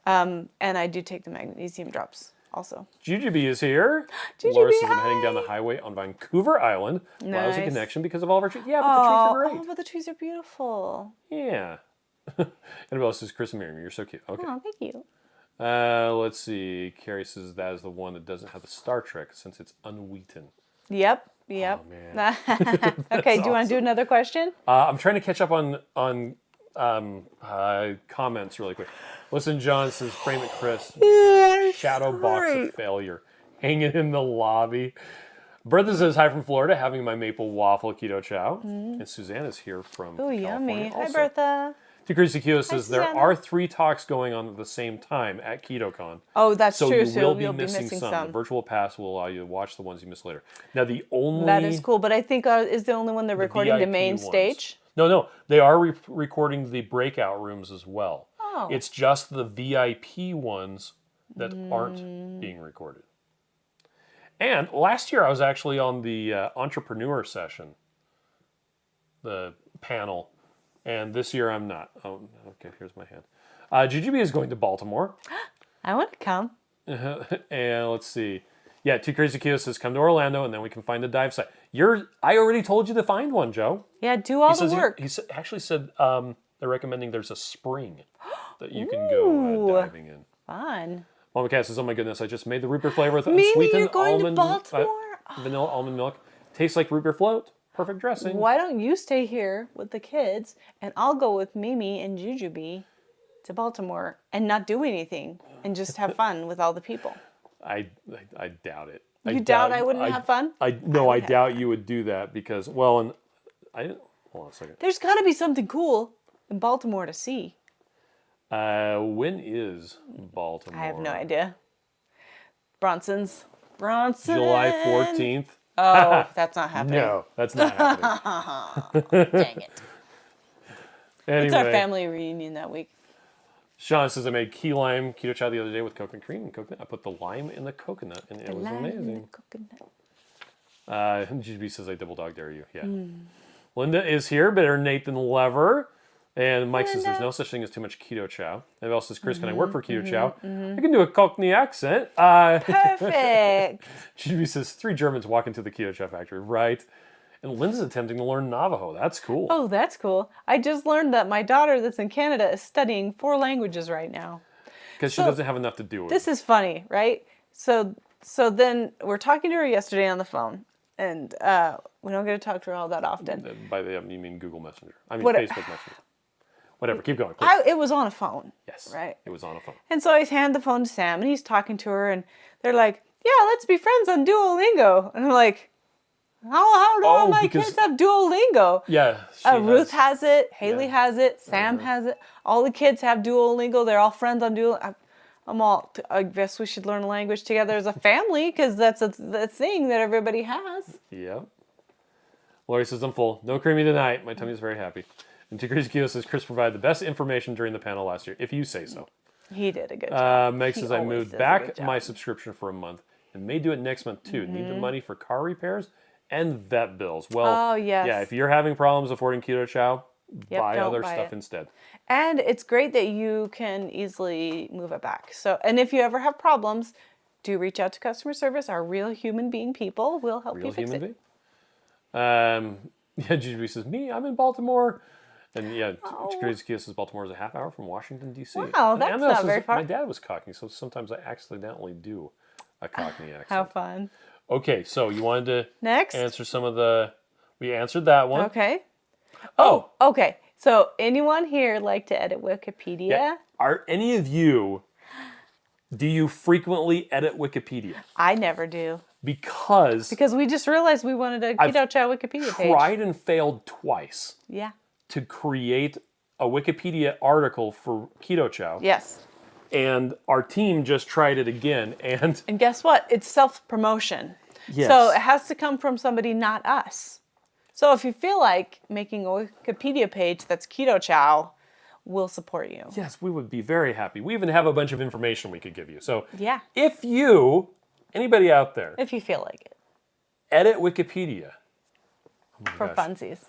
[SPEAKER 1] And I do take the magnesium drops also.
[SPEAKER 2] Jujubee is here.
[SPEAKER 1] Jujubee,
[SPEAKER 2] Laura says I'm heading
[SPEAKER 1] hi.
[SPEAKER 2] down the highway on Vancouver Island. Lousy
[SPEAKER 1] Nice.
[SPEAKER 2] connection because of all of our trees. Yeah, but the trees are great.
[SPEAKER 1] Oh, but the trees are beautiful.
[SPEAKER 2] Yeah. Annabelle says, Chris and Miriam, you're so cute. Okay.
[SPEAKER 1] Oh, thank you.
[SPEAKER 2] Let's see. Carrie says that is the one that doesn't have the Star Trek since it's unwheaten.
[SPEAKER 1] Yep.
[SPEAKER 2] Oh, man.
[SPEAKER 1] Okay, do you want to do another question?
[SPEAKER 2] I'm trying to catch up on comments really quick. Listen, John says, frame it, Chris. Shadow box of failure. Hanging in the lobby. Bertha says, hi from Florida, having my maple waffle keto chow. And Susanna's here from
[SPEAKER 1] Oh,
[SPEAKER 2] California
[SPEAKER 1] yummy. Hi,
[SPEAKER 2] also.
[SPEAKER 1] Bertha.
[SPEAKER 2] Tikuri Kyo says, there
[SPEAKER 1] Susanna.
[SPEAKER 2] are 3 talks going on at the same time at KetoCon.
[SPEAKER 1] Oh, that's
[SPEAKER 2] So
[SPEAKER 1] true.
[SPEAKER 2] you
[SPEAKER 1] So
[SPEAKER 2] will
[SPEAKER 1] you'll
[SPEAKER 2] be missing some. The virtual pass will allow you to watch the ones you miss later. Now, the only...
[SPEAKER 1] That is cool, but I think is the only one they're recording the
[SPEAKER 2] VIP
[SPEAKER 1] main
[SPEAKER 2] ones.
[SPEAKER 1] stage.
[SPEAKER 2] No, they are recording the breakout rooms as well.
[SPEAKER 1] Oh.
[SPEAKER 2] It's just the VIP ones that aren't being recorded. And last year I was actually on the entrepreneur session, the panel, and this year I'm not. Oh, okay, here's my hand. Jujubee is going to Baltimore.
[SPEAKER 1] I want to come.
[SPEAKER 2] And let's see. Yeah, Too Crazy Keo says, come to Orlando and then we can find a dive site. I already told you to find one, Joe.
[SPEAKER 1] Yeah, do all the work.
[SPEAKER 2] He actually said they're recommending there's a spring that you can go diving in.
[SPEAKER 1] Fun.
[SPEAKER 2] Mama Cat says, oh my goodness, I just made the root beer flavor with
[SPEAKER 1] Mimi,
[SPEAKER 2] unsweetened
[SPEAKER 1] you're going to
[SPEAKER 2] almond,
[SPEAKER 1] Baltimore?
[SPEAKER 2] vanilla almond milk. Tastes like root beer float. Perfect dressing.
[SPEAKER 1] Why don't you stay here with the kids and I'll go with Mimi and Jujubee to Baltimore and not do anything and just have fun with all the people.
[SPEAKER 2] I doubt it.
[SPEAKER 1] You doubt I wouldn't have fun?
[SPEAKER 2] I doubt you would do that because, well, and hold on a second.
[SPEAKER 1] There's got to be something cool in Baltimore to see.
[SPEAKER 2] When is Baltimore?
[SPEAKER 1] I have no idea. Bronson.
[SPEAKER 2] July 14th.
[SPEAKER 1] Oh, that's not happening.
[SPEAKER 2] No, that's not happening.
[SPEAKER 1] Dang it.
[SPEAKER 2] Anyway,
[SPEAKER 1] It's our family reunion that week.
[SPEAKER 2] Sean says I made key lime keto chow the other day with coconut cream and coconut. I put the lime in the coconut, and it was amazing. GB says I double dog dare you. Yeah. Linda is here, better Nate than Lever. And Mike says there's no such thing as too much keto chow. And Val says, Chris, can I work for keto chow? I can do a Cockney accent.
[SPEAKER 1] Perfect.
[SPEAKER 2] GB says 3 Germans walk into the keto chow factory, right? And Linda's attempting to learn Navajo. That's cool.
[SPEAKER 1] Oh, that's cool. I just learned that my daughter that's in Canada is studying 4 languages right now.
[SPEAKER 2] Because she doesn't have enough to do with it.
[SPEAKER 1] This is funny, right? So then we're talking to her yesterday on the phone, and we don't get to talk to her all that often.
[SPEAKER 2] By the you mean Google Messenger. I mean Facebook Messenger. Whatever, keep going, please.
[SPEAKER 1] It was on a phone.
[SPEAKER 2] Yes,
[SPEAKER 1] right.
[SPEAKER 2] It was on a phone.
[SPEAKER 1] And so I hand the phone to Sam, and he's talking to her, and they're like, "Yeah, let's be friends on Duolingo." And I'm like, "How do all my kids have Duolingo?"
[SPEAKER 2] Yeah,
[SPEAKER 1] Ruth has it. Haley has it. Sam has it. All the kids have Duolingo. They're all friends on Duolingo. I guess we should learn a language together as a family because that's a thing that everybody has.
[SPEAKER 2] Yep. Lori says, I'm full. No creamy tonight. My tummy is very happy. And Tigris Kyo says, Chris provided the best information during the panel last year, if you say so.
[SPEAKER 1] He did a good job.
[SPEAKER 2] Meg says, I moved back my subscription for a month and may do it next month too. Need the money for car repairs and vet bills. Well, yeah, if you're having problems affording keto chow, buy other stuff instead.
[SPEAKER 1] And it's great that you can easily move it back. So, and if you ever have problems, do reach out to customer service. Our real human being people will help you fix it.
[SPEAKER 2] Yeah, GB says, I'm in Baltimore. And yeah, Crazy Kia says Baltimore is a half hour from Washington, D.C.
[SPEAKER 1] Wow, that's not very far.
[SPEAKER 2] My dad was Cockney, so sometimes I accidentally do a Cockney accent.
[SPEAKER 1] How fun.
[SPEAKER 2] Okay, so you wanted to
[SPEAKER 1] next
[SPEAKER 2] answer some of the... We answered that one.
[SPEAKER 1] Okay. Oh, okay. So anyone here like to edit Wikipedia?
[SPEAKER 2] Yeah. Are any of you... Do you frequently edit Wikipedia?
[SPEAKER 1] I never do.
[SPEAKER 2] Because
[SPEAKER 1] we just realized we wanted a Keto Chow Wikipedia page.
[SPEAKER 2] Tried and failed twice.
[SPEAKER 1] Yeah.
[SPEAKER 2] To create a Wikipedia article for Keto Chow.
[SPEAKER 1] Yes.
[SPEAKER 2] And our team just tried it again. And
[SPEAKER 1] guess what? It's self-promotion.
[SPEAKER 2] Yes.
[SPEAKER 1] So it has to come from somebody, not us. So if you feel like making a Wikipedia page that's Keto Chow, we'll support you.
[SPEAKER 2] Yes, we would be very happy. We even have a bunch of information we could give you. So
[SPEAKER 1] yeah.
[SPEAKER 2] If you, anybody out there.
[SPEAKER 1] If you feel like it.
[SPEAKER 2] Edit Wikipedia.
[SPEAKER 1] For funsies.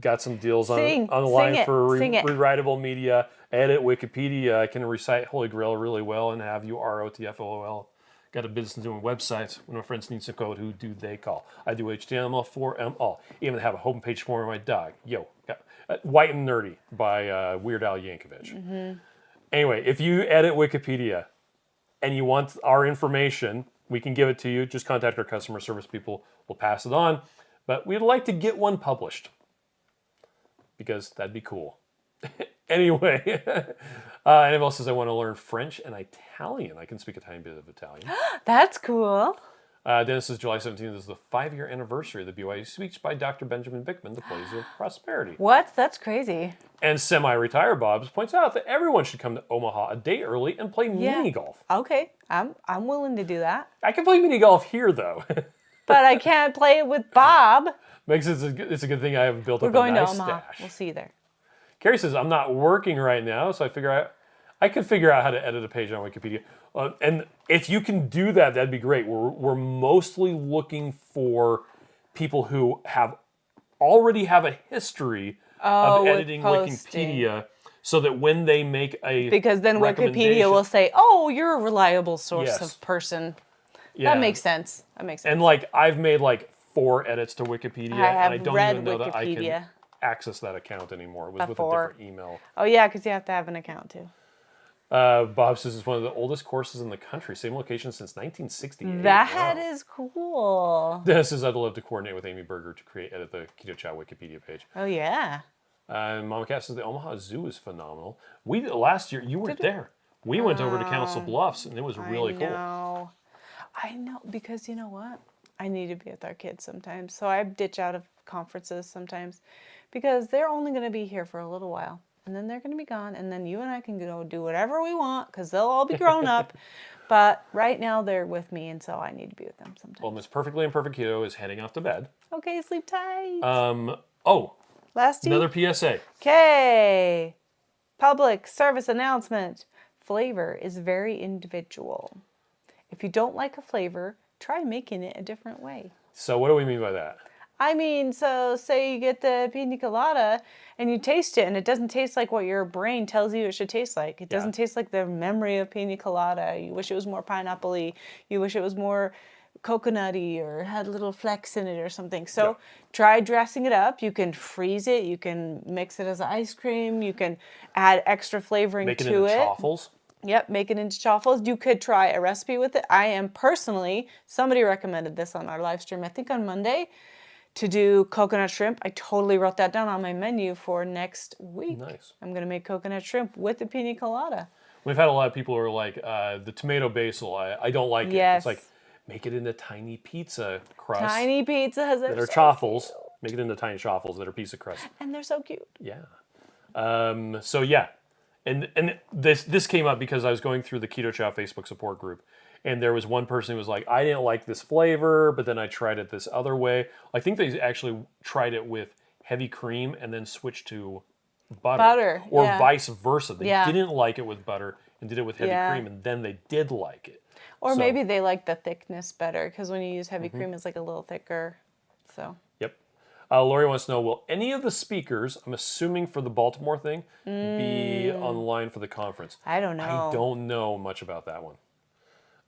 [SPEAKER 2] Got some deals online for rewritable media. Edit Wikipedia. I can recite Holy Grail really well and have you ROTFOL. Got a business doing websites. When my friends need some code, who do they call? I do HTML4ML. Even have a homepage for my dog. Got White and Nerdy by Weird Al Yankovic. Anyway, if you edit Wikipedia and you want our information, we can give it to you. Just contact our customer service people. We'll pass it on. But we'd like to get one published. Because that'd be cool. Anyway, anyone else says I want to learn French and Italian. I can speak a tiny bit of Italian.
[SPEAKER 1] That's cool.
[SPEAKER 2] Dennis says July 17th is the 5-year anniversary of the BYU speech by Dr. Benjamin Bickman, The Plays of Prosperity.
[SPEAKER 1] What? That's crazy.
[SPEAKER 2] And Semi-Retired Bobs points out that everyone should come to Omaha a day early and play mini golf.
[SPEAKER 1] Okay, I'm willing to do that.
[SPEAKER 2] I can play mini golf here though.
[SPEAKER 1] But I can't play it with Bob.
[SPEAKER 2] Makes it's a good thing I have built up a nice stash.
[SPEAKER 1] We're going to Omaha. We'll see you there.
[SPEAKER 2] Carrie says, I'm not working right now, so I can figure out how to edit a page on Wikipedia. And if you can do that, that'd be great. We're mostly looking for people who already have a history of editing Wikipedia, so that when they make a
[SPEAKER 1] because then Wikipedia will say, "Oh, you're a reliable source of person." Yeah. That makes sense.
[SPEAKER 2] And I've made 4 edits to Wikipedia, and I don't even know that I can access that account anymore. It was with a different email.
[SPEAKER 1] Oh yeah, because you have to have an account too.
[SPEAKER 2] Bob says it's one of the oldest courses in the country. Same location since 1968.
[SPEAKER 1] That is cool.
[SPEAKER 2] Dennis says I'd love to coordinate with Amy Berger to edit the Keto Chow Wikipedia page.
[SPEAKER 1] Oh yeah.
[SPEAKER 2] Mama Cat says the Omaha Zoo is phenomenal. Last year you weren't there. We went over to Council Bluffs and it was really cool.
[SPEAKER 1] I know, because you know what? I need to be with our kids sometimes. So I ditch out of conferences sometimes because they're only going to be here for a little while. And then they're going to be gone. And then you and I can go do whatever we want because they'll all be grown up. But right now they're with me, and so I need to be with them sometimes.
[SPEAKER 2] Well, Miss Perfectly Imperfect Keto is heading off to bed.
[SPEAKER 1] Okay, sleep tight. Lasty?
[SPEAKER 2] Another PSA.
[SPEAKER 1] Okay. Public service announcement. Flavor is very individual. If you don't like a flavor, try making it a different way.
[SPEAKER 2] So what do we mean by that?
[SPEAKER 1] I mean, so say you get the pina colada and you taste it and it doesn't taste like what your brain tells you it should taste like. It doesn't taste like the memory of pina colada. You wish it was more pineapple-y. You wish it was more coconutty or had little flecks in it or something. So try dressing it up. You can freeze it. You can mix it as ice cream. You can add extra flavoring to it.
[SPEAKER 2] Make it into chaffles.
[SPEAKER 1] Yep, make it into chaffles. You could try a recipe with it. I am personally, somebody recommended this on our live stream, I think on Monday, to do coconut shrimp. I totally wrote that down on my menu for next week.
[SPEAKER 2] Nice.
[SPEAKER 1] I'm going to make coconut shrimp with the pina colada.
[SPEAKER 2] We've had a lot of people who are like, the tomato basil, I don't like it. It's like, make it into tiny pizza crusts.
[SPEAKER 1] Tiny pizzas
[SPEAKER 2] that are
[SPEAKER 1] so
[SPEAKER 2] chaffles.
[SPEAKER 1] cute.
[SPEAKER 2] Make it into tiny chaffles that are pizza crusts.
[SPEAKER 1] And they're so cute.
[SPEAKER 2] Yeah. So yeah. And this came up because I was going through the Keto Chow Facebook support group. And there was one person who was like, I didn't like this flavor, but then I tried it this other way. I think they actually tried it with heavy cream and then switched to butter. Or vice versa. They didn't like it with butter and did it with heavy cream, and then they did like it.
[SPEAKER 1] Or maybe they like the thickness better, because when you use heavy cream, it's like a little thicker. So.
[SPEAKER 2] Yep. Lori wants to know, will any of the speakers, I'm assuming for the Baltimore thing, be online for the conference?
[SPEAKER 1] I don't know.
[SPEAKER 2] I don't know much about that one.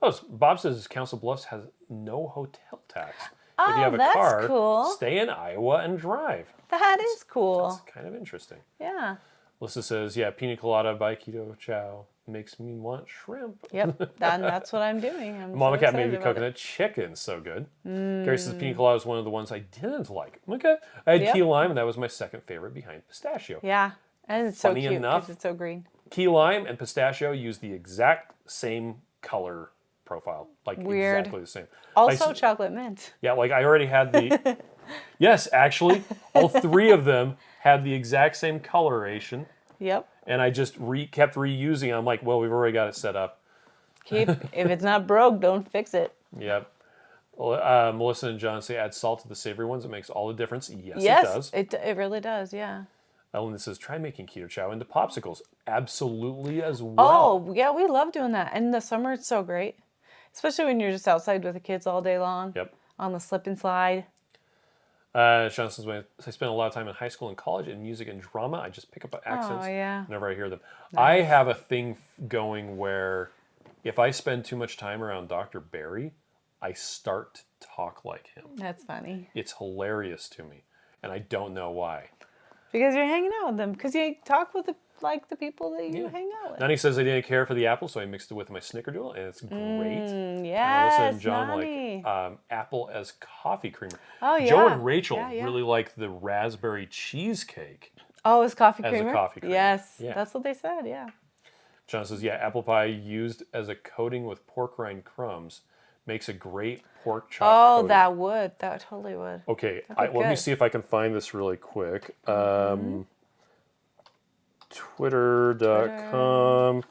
[SPEAKER 2] Oh, Bob says Council Bluffs has no hotel tax. If you have a car,
[SPEAKER 1] cool.
[SPEAKER 2] Stay in Iowa and drive.
[SPEAKER 1] That is cool.
[SPEAKER 2] That's kind of interesting.
[SPEAKER 1] Yeah.
[SPEAKER 2] Melissa says, yeah, pina colada by Keto Chow makes me want shrimp.
[SPEAKER 1] Yep, that's what I'm doing.
[SPEAKER 2] Mama Cat made the coconut chicken so good. Gary says pina colada is one of the ones I didn't like. Okay. I had key lime, and that was my second favorite behind pistachio.
[SPEAKER 1] Yeah, and it's
[SPEAKER 2] Funny
[SPEAKER 1] so cute
[SPEAKER 2] enough,
[SPEAKER 1] because it's so green.
[SPEAKER 2] Key lime and pistachio use the exact same color profile. Like exactly the same.
[SPEAKER 1] Also chocolate mint.
[SPEAKER 2] Yeah, like I already had the... Yes, actually, all three of them had the exact same coloration.
[SPEAKER 1] Yep.
[SPEAKER 2] And I just kept reusing it. I'm like, well, we've already got it set up.
[SPEAKER 1] If it's not broke, don't fix it.
[SPEAKER 2] Yep. Melissa and John say add salt to the savory ones. It makes all the difference. Yes, it does.
[SPEAKER 1] It really does, yeah.
[SPEAKER 2] Ellen says, try making Keto Chow into popsicles. Absolutely as well.
[SPEAKER 1] Oh, yeah, we love doing that. And in the summer, it's so great. Especially when you're just outside with the kids all day long.
[SPEAKER 2] Yep.
[SPEAKER 1] On the slip and slide.
[SPEAKER 2] Sean says, when I spent a lot of time in high school and college in music and drama, I just pick up accents whenever I hear them. Nice. I have a thing going where if I spend too much time around Dr. Barry, I start to talk like him.
[SPEAKER 1] That's funny.
[SPEAKER 2] It's hilarious to me, and I don't know why.
[SPEAKER 1] Because you're hanging out with them. Because you talk with the people that you hang out with.
[SPEAKER 2] Nani says I didn't care for the apple, so I mixed it with my snickerdoodle, and it's great.
[SPEAKER 1] Yes,
[SPEAKER 2] and Alyssa and John
[SPEAKER 1] Nani.
[SPEAKER 2] like apple as coffee creamer.
[SPEAKER 1] Oh, yeah.
[SPEAKER 2] Joe and Rachel really like the raspberry cheesecake.
[SPEAKER 1] Oh, it's coffee creamer?
[SPEAKER 2] As a coffee creamer.
[SPEAKER 1] Yes, that's what they said, yeah.
[SPEAKER 2] John says, yeah, apple pie used as a coating with pork rind crumbs makes a great pork chop coating.
[SPEAKER 1] That totally would.
[SPEAKER 2] Okay, let me see if I can find this really quick. Twitter.com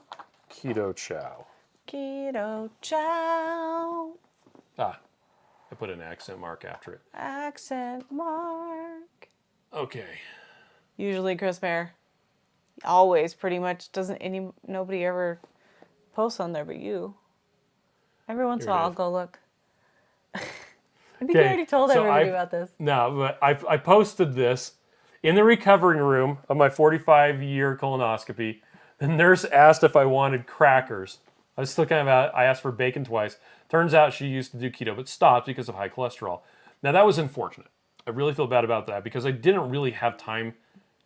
[SPEAKER 2] Keto Chow.
[SPEAKER 1] Keto Chow.
[SPEAKER 2] I put an accent mark after it.
[SPEAKER 1] Accent mark.
[SPEAKER 2] Okay.
[SPEAKER 1] Usually Chris Mayer. Always, pretty much. Nobody ever posts on there but you. Every once in a while I'll go look. I think you already told everybody about this.
[SPEAKER 2] No, but I posted this in the recovering room of my 45-year colonoscopy. The nurse asked if I wanted crackers. I was still I asked for bacon twice. Turns out she used to do keto, but stopped because of high cholesterol. Now, that was unfortunate. I really feel bad about that because I didn't really have time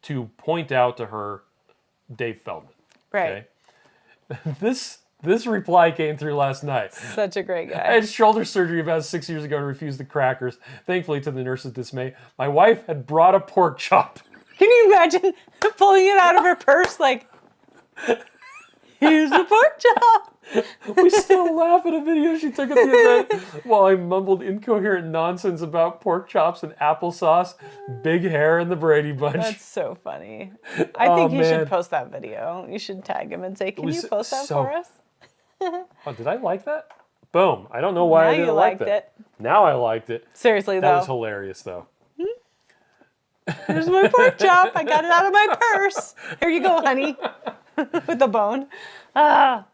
[SPEAKER 2] to point out to her Dave Feldman.
[SPEAKER 1] Right.
[SPEAKER 2] Okay? This reply came through last night.
[SPEAKER 1] Such a great guy.
[SPEAKER 2] I had shoulder surgery about 6 years ago and refused the crackers. Thankfully, to the nurse's dismay, my wife had brought a pork chop.
[SPEAKER 1] Can you imagine pulling it out of her purse like, here's the pork chop?
[SPEAKER 2] We still laugh at a video she took at the event while I mumbled incoherent nonsense about pork chops and applesauce, big hair, and the Brady Bunch.
[SPEAKER 1] That's so funny. I think you should post that video. You should tag him and say, can you post that for us?
[SPEAKER 2] Oh, did I like that? Boom. I don't know why I didn't like that. Now I liked it.
[SPEAKER 1] Seriously, though.
[SPEAKER 2] That was hilarious, though.
[SPEAKER 1] Here's my pork chop. I got it out of my purse. Here you go, honey. With the bone. Ah.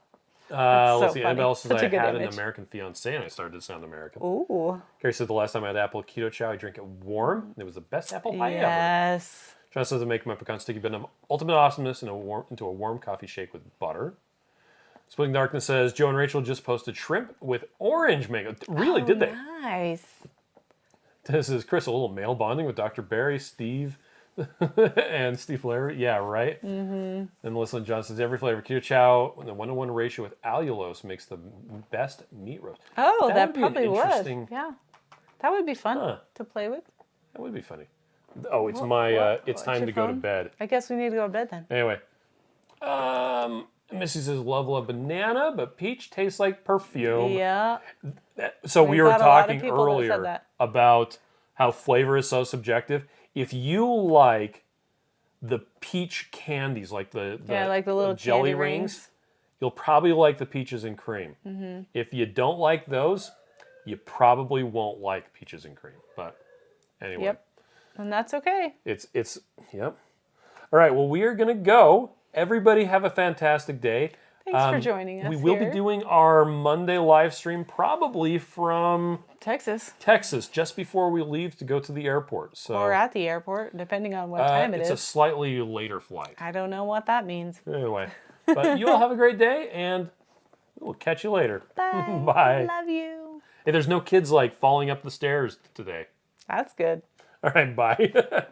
[SPEAKER 2] Let's
[SPEAKER 1] so
[SPEAKER 2] see.
[SPEAKER 1] funny.
[SPEAKER 2] Annabelle says
[SPEAKER 1] Such a
[SPEAKER 2] I
[SPEAKER 1] good
[SPEAKER 2] had an
[SPEAKER 1] image.
[SPEAKER 2] American fiance and I started to sound American.
[SPEAKER 1] Ooh.
[SPEAKER 2] Carrie said the last time I had apple keto chow, I drank it warm. It was the best apple pie ever.
[SPEAKER 1] Yes.
[SPEAKER 2] John says I make my pecan sticky bun ultimate awesomeness into a warm coffee shake with butter. Splitting Darkness says Joe and Rachel just posted shrimp with orange mango. Really, did they?
[SPEAKER 1] Nice.
[SPEAKER 2] This is Chris, a little male bonding with Dr. Barry, Steve, and Steve Larry. Yeah, right. Mm-hmm. And Melissa John says every flavor keto chow, the 1-to-1 ratio with allulose makes the best meat roast.
[SPEAKER 1] Oh, that
[SPEAKER 2] would be
[SPEAKER 1] probably
[SPEAKER 2] an
[SPEAKER 1] would.
[SPEAKER 2] interesting.
[SPEAKER 1] Yeah. That would be fun to play with.
[SPEAKER 2] That would be funny. Oh, it's it's time
[SPEAKER 1] your
[SPEAKER 2] to go to
[SPEAKER 1] phone?
[SPEAKER 2] bed.
[SPEAKER 1] I guess we need to go to bed then.
[SPEAKER 2] Anyway, Missy says love banana, but peach tastes like perfume.
[SPEAKER 1] Yeah.
[SPEAKER 2] So we
[SPEAKER 1] We've
[SPEAKER 2] were
[SPEAKER 1] got a lot of
[SPEAKER 2] talking
[SPEAKER 1] people that said
[SPEAKER 2] earlier
[SPEAKER 1] that.
[SPEAKER 2] about how flavor is so subjective. If you like the peach candies, like the
[SPEAKER 1] like the little
[SPEAKER 2] jelly
[SPEAKER 1] candy
[SPEAKER 2] rings, you'll probably like the peaches and cream. Mm-hmm. If you don't like those, you probably won't like peaches and cream. But anyway.
[SPEAKER 1] Yep. And that's okay.
[SPEAKER 2] It's yep. All right, well, we are going to go. Everybody have a fantastic day.
[SPEAKER 1] Thanks for joining us.
[SPEAKER 2] We will be doing our Monday live stream probably from
[SPEAKER 1] Texas.
[SPEAKER 2] just before we leave to go to the airport. So
[SPEAKER 1] Or at the airport, depending on what time it
[SPEAKER 2] it's
[SPEAKER 1] is.
[SPEAKER 2] a slightly later flight.
[SPEAKER 1] I don't know what that means.
[SPEAKER 2] Anyway, but you all have a great day, and we'll catch you later.
[SPEAKER 1] Bye.
[SPEAKER 2] Bye.
[SPEAKER 1] Love you.
[SPEAKER 2] Hey, there's no kids like falling up the stairs today.
[SPEAKER 1] That's good.
[SPEAKER 2] All right, bye.